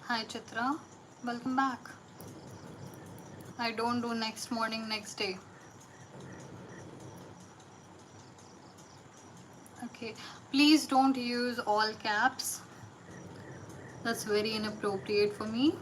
Hi Chitra, welcome back. I don't do next morning, next day. Okay, please don't use all caps. That's very inappropriate for me.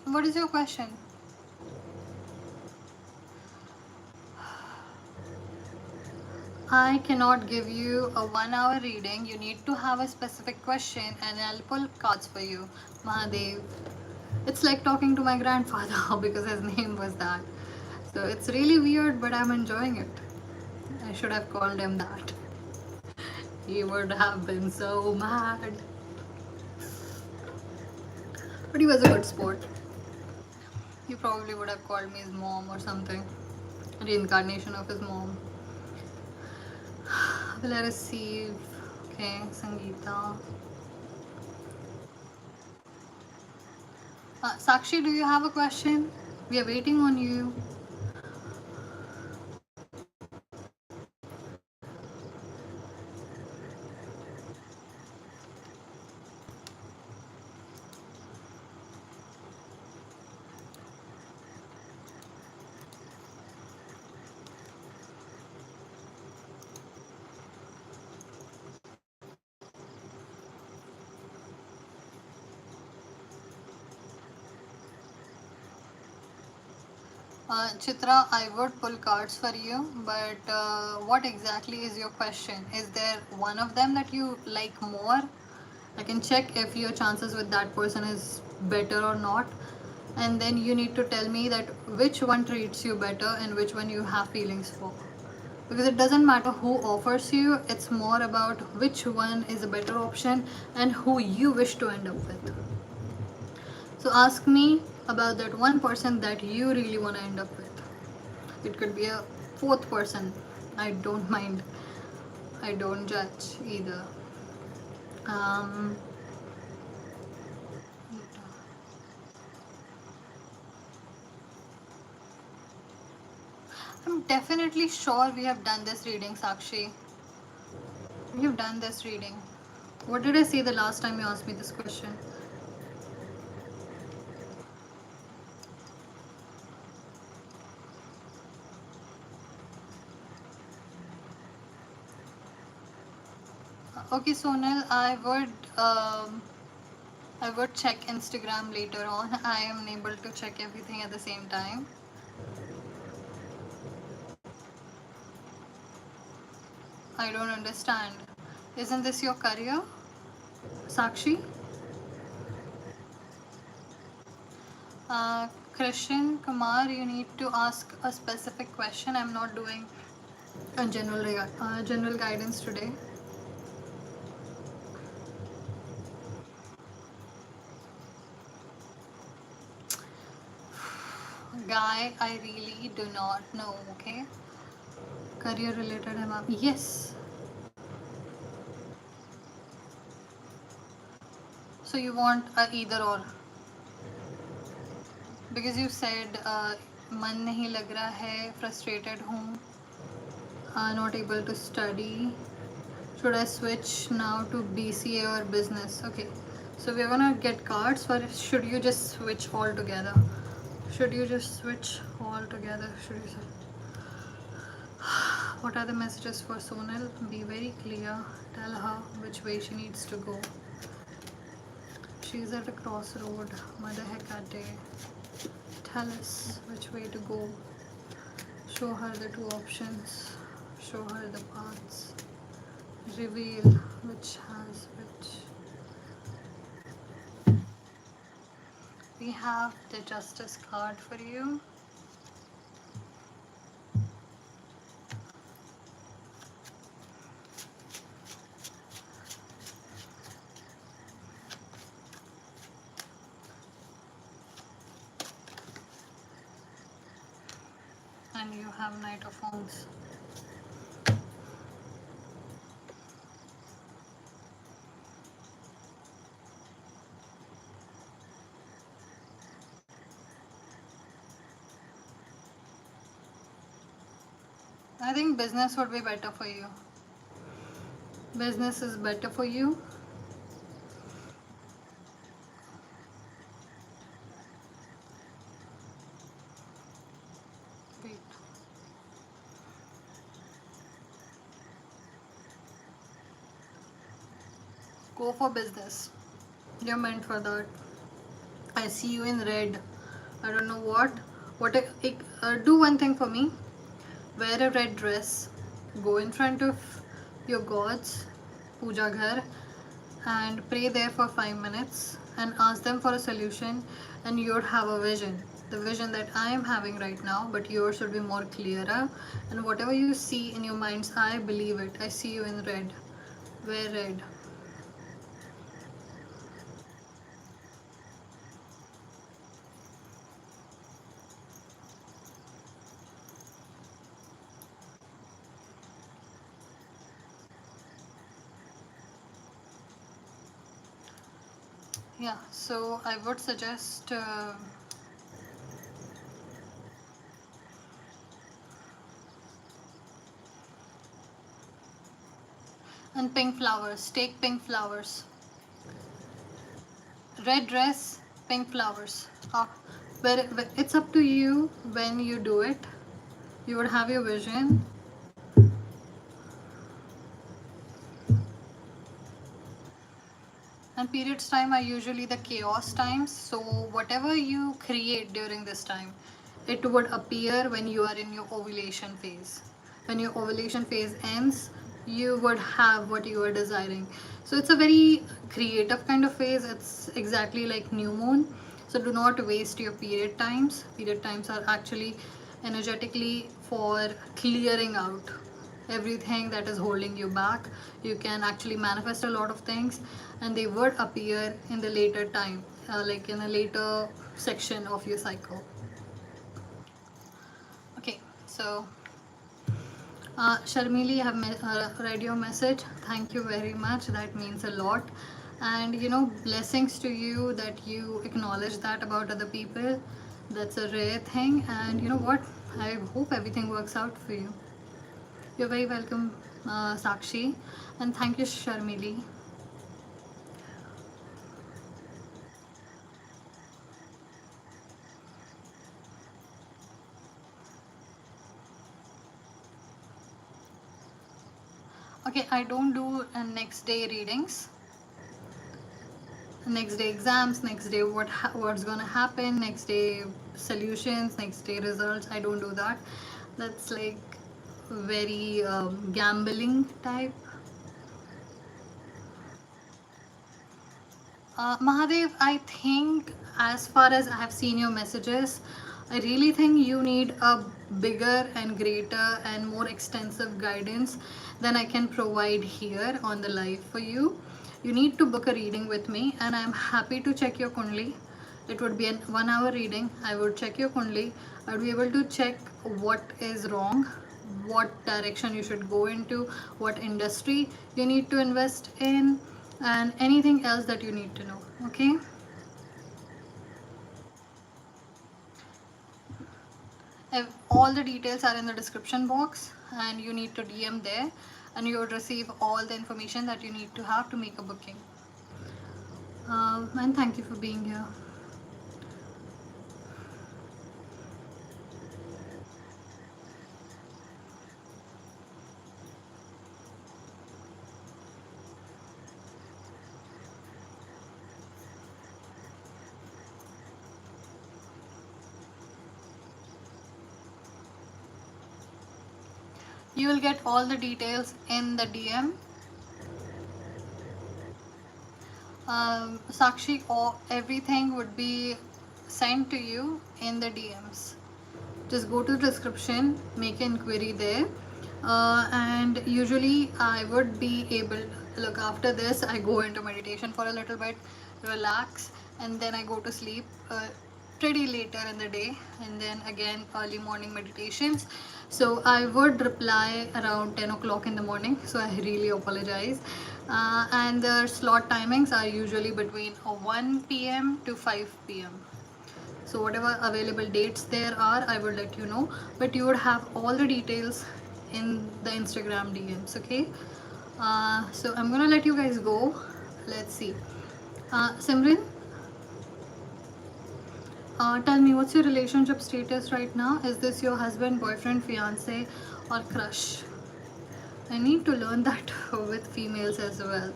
What is your question? I cannot give you a 1 hour reading. You need to have a specific question and I'll pull cards for you, Mahadev. It's like talking to my grandfather because his name was that. So it's really weird, but I'm enjoying it. I should have called him that. He would have been so mad. But he was a good sport. He probably would have called me his mom or something. Reincarnation of his mom. Let us see. Okay, Sangeeta. Sakshi, do you have a question? We are waiting on you. Chitra, I would pull cards for you, but what exactly is your question? Is there one of them that you like more? I can check if your chances with that person is better or not. And then you need to tell me that which one treats you better and which one you have feelings for. Because it doesn't matter who offers you, it's more about which one is a better option and who you wish to end up with. So ask me about that one person that you really want to end up with. It could be a fourth person. I don't mind. I don't judge either. Um, I'm definitely sure we have done this reading, Sakshi. We have done this reading. What did I say the last time you asked me this question? Okay, Sonal, I would check Instagram later on. I am able to check everything at the same time. I don't understand. Isn't this your career, Sakshi? Christian Kumar, you need to ask a specific question. I'm not doing a general guidance today. Guy, I really do not know. Okay, career related. Yes. So you want a either or? Because you said मन नहीं लग रहा है, frustrated हूँ, not able to study. Should I switch now to BCA or business? Okay, so we're gonna get cards, or should you just switch all together? Should you just switch all together? Should you? What are the messages for Sonal? Be very clear. Tell her which way she needs to go. She's at a crossroad. Mother Hecate. Tell us which way to go. Show her the two options. Show her the paths. Reveal which has which. We have the Justice card for you. And you have Knight of Wands. I think business would be better for you. Business is better for you. Wait. Go for business. You're meant for that. I see you in red. I don't know what. Do one thing for me. Wear a red dress. Go in front of your gods, puja ghar, and pray there for 5 minutes and ask them for a solution, and you'll have a vision. The vision that I am having right now, but yours should be more clearer. And whatever you see in your mind's eye, believe it. I see you in red. Wear red. Yeah, so I would suggest and pink flowers. Take pink flowers. Red dress, pink flowers. But it's up to you when you do it. You would have your vision. And periods time are usually the chaos times. So whatever you create during this time, it would appear when you are in your ovulation phase. When your ovulation phase ends, you would have what you are desiring. So it's a very creative kind of phase. It's exactly like new moon. So do not waste your period times. Period times are actually energetically for clearing out everything that is holding you back. You can actually manifest a lot of things, and they would appear in the later time, like in a later section of your cycle. Okay, so Sharmili, I have read your message. Thank you very much. That means a lot. And blessings to you that you acknowledge that about other people. That's a rare thing. And you know what? I hope everything works out for you. You're very welcome, Sakshi. And thank you, Sharmili. Okay, I don't do next day readings, next day exams, next day what's gonna happen, next day solutions, next day results. I don't do that. That's like very gambling type. Mahadev, I think as far as I have seen your messages, I really think you need a bigger and greater and more extensive guidance than I can provide here on the live for you. You need to book a reading with me, and I'm happy to check your Kundli. It would be an 1 hour reading. I would check your Kundli. I would be able to check what is wrong, what direction you should go into, what industry you need to invest in, and anything else that you need to know. Okay. All the details are in the description box, and you need to DM there, and you would receive all the information that you need to have to make a booking. And thank you for being here. You will get all the details in the DM. Sakshi, everything would be sent to you in the DMs. Just go to the description, make an inquiry there, and usually I would be able, look, after this I go into meditation for a little bit, relax, and then I go to sleep pretty later in the day, and then again early morning meditations. So I would reply around 10 o'clock in the morning, so I really apologize. And the slot timings are usually between 1 p.m. to 5 p.m. So whatever available dates there are, I will let you know, but you would have all the details in the Instagram DMs. Okay. So I'm gonna let you guys go. Let's see. Simran, tell me, what's your relationship status right now? Is this your husband, boyfriend, fiance, or crush? I need to learn that with females as well.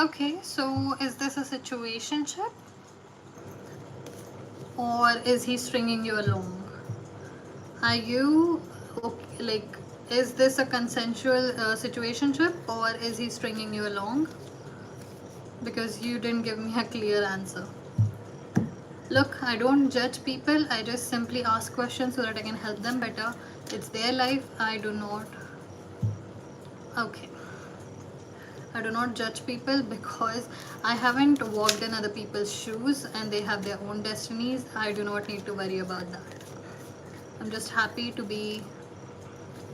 Okay, so is this a situationship, or is he stringing you along? Are you okay, like, is this a consensual situationship, or is he stringing you along? Because you didn't give me a clear answer. Look, I don't judge people, I just simply ask questions so that I can help them better. It's their life, I do not. Okay. I do not judge people because I haven't walked in other people's shoes and they have their own destinies. I do not need to worry about that. I'm just happy to be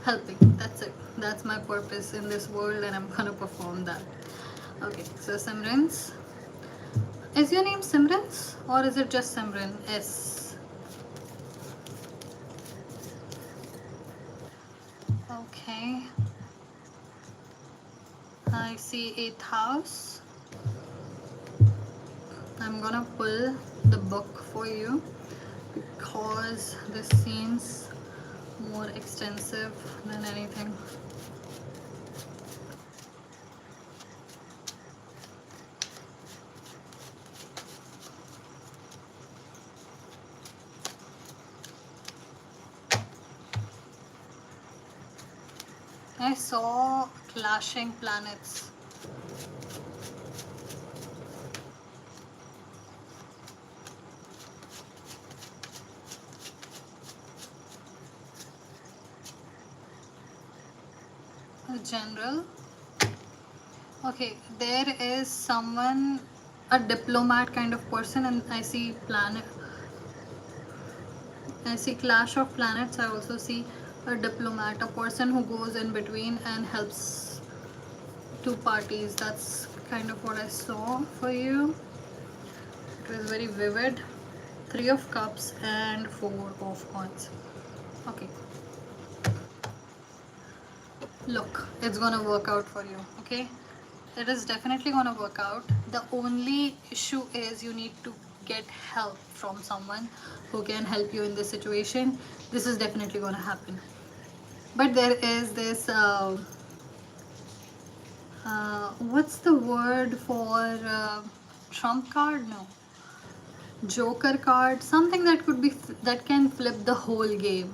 helping. That's it. That's my purpose in this world, and I'm gonna perform that. Okay, so Simrans. Is your name Simrans or is it just Simran? S. Okay. I see 8th house. I'm gonna pull the book for you because this seems more extensive than anything. I saw clashing planets. A general. Okay, there is someone, a diplomat kind of person, and I see planet. I see clash of planets. I also see a diplomat, a person who goes in between and helps two parties. That's kind of what I saw for you. It was very vivid. 3 of cups and 4 of wands. Okay. Look, it's gonna work out for you. Okay, it is definitely gonna work out. The only issue is you need to get help from someone who can help you in this situation, this is definitely going to happen. But there is this what's the word for trump card? No, joker card, something that could be that can flip the whole game.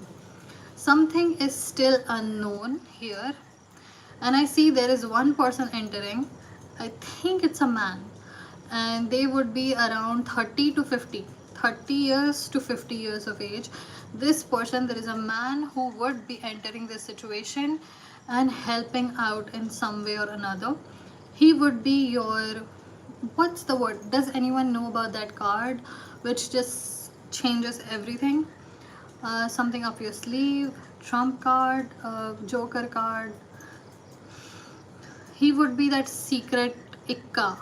Something is still unknown here, and I see there is one person entering. I think it's a man, and they would be around 30 to 50, 30 years to 50 years of age. This person, there is a man who would be entering this situation and helping out in some way or another. He would be your, what's the word, does anyone know about that card which just changes everything? Something up your sleeve, trump card, joker card. He would be that secret ikka.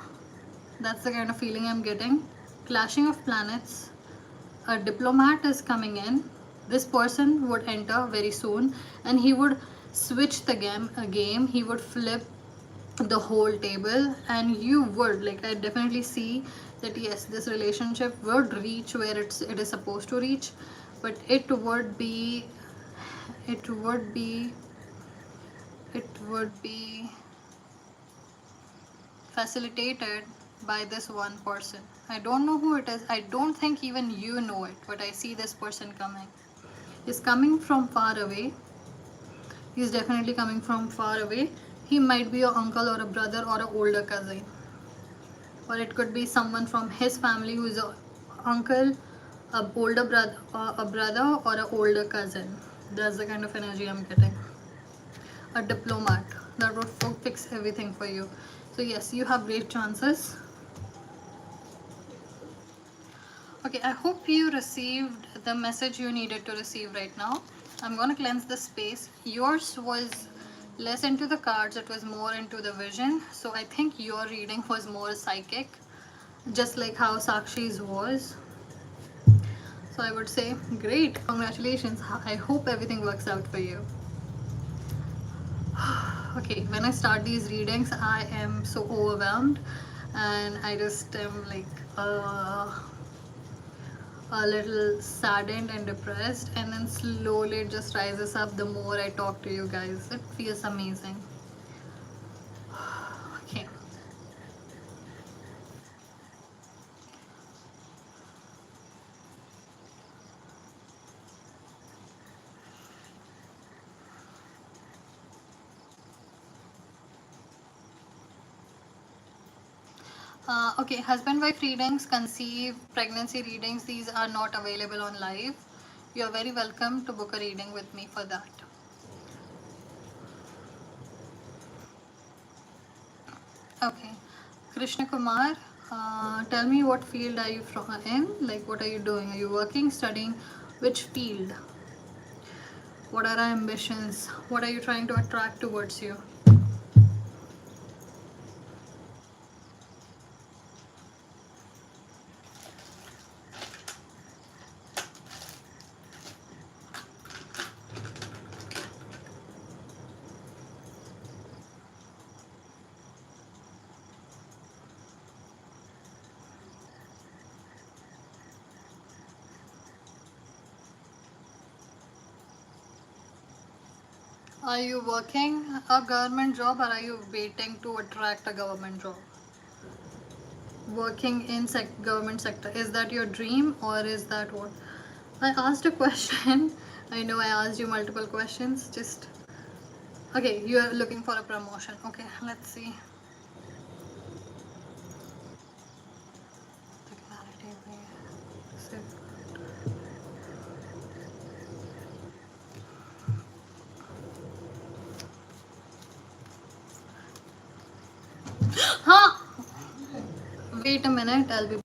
That's the kind of feeling I'm getting. Clashing of planets. A diplomat is coming in. This person would enter very soon, and he would switch the game. He would flip the whole table, and you would, like, I definitely see that yes, this relationship would reach where it is supposed to reach, but it would be it would be facilitated by this one person. I don't know who it is. I don't think even you know it, but I see this person coming. He's coming from far away. He's definitely coming from far away. He might be your uncle or a brother or an older cousin. Or it could be someone from his family who is a uncle, a brother or an older cousin. That's the kind of energy I'm getting. A diplomat that would fix everything for you. So yes, you have great chances. Okay, I hope you received the message you needed to receive right now. I'm going to cleanse the space. Yours was less into the cards, it was more into the vision. So I think your reading was more psychic, just like how Sakshi's was. So I would say, great, congratulations. I hope everything works out for you. Okay, when I start these readings, I am so overwhelmed, and I just am like, a little saddened and depressed, and then slowly it just rises up the more I talk to you guys. It feels amazing. Okay. Okay, husband wife readings, conceive, pregnancy readings, these are not available on live. You are very welcome to book a reading with me for that. Okay, Krishna Kumar, tell me, what field are you from in? Like, what are you doing? Are you working, studying? Which field? What are our ambitions? What are you trying to attract towards you? Are you working a government job, or are you waiting to attract a government job? Working in government sector, is that your dream, or is that what? I asked a question. I know I asked you multiple questions. Just okay, you are looking for a promotion. Okay, let's see. Huh? Wait a minute, I'll be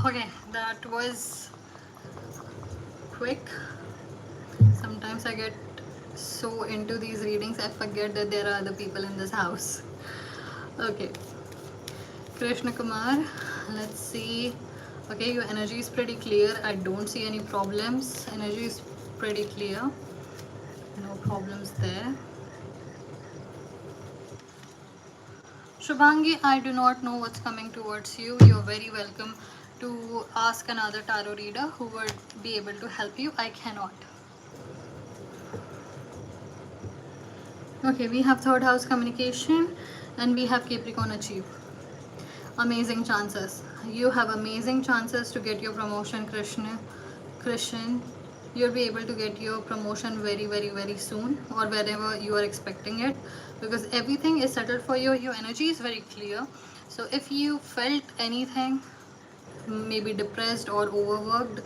Okay, that was quick. Sometimes I get so into these readings I forget that there are other people in this house. Okay, Krishna Kumar, let's see. Okay, your energy is pretty clear. I don't see any problems. Energy is pretty clear. No problems there. Shubhangi, I do not know what's coming towards you. You're very welcome to ask another tarot reader who would be able to help you. I cannot. Okay, we have third house communication and we have Capricorn achieve. Amazing chances. You have amazing chances to get your promotion, Krishna. Christian, you'll be able to get your promotion very, very, very soon or wherever you are expecting it, because everything is settled for you. Your energy is very clear. So if you felt anything, maybe depressed or overworked,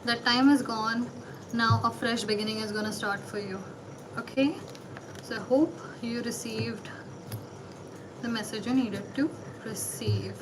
that time is gone. Now a fresh beginning is going to start for you. Okay, so I hope you received the message you needed to receive.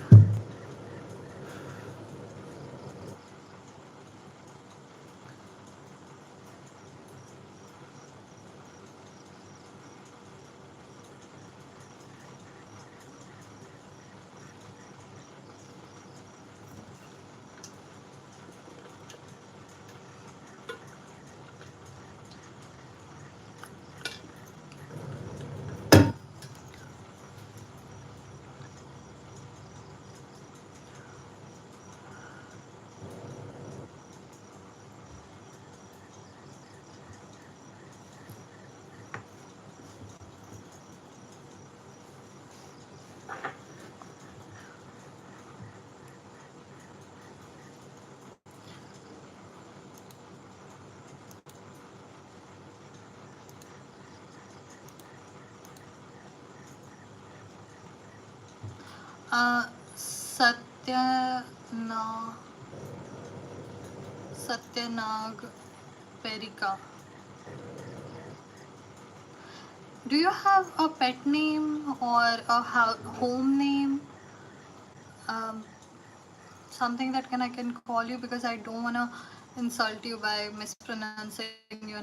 Satya na Satyanag Perika. Do you have a pet name or a home name? Um, Something that I can call you, because I don't wanna insult you by mispronouncing your name.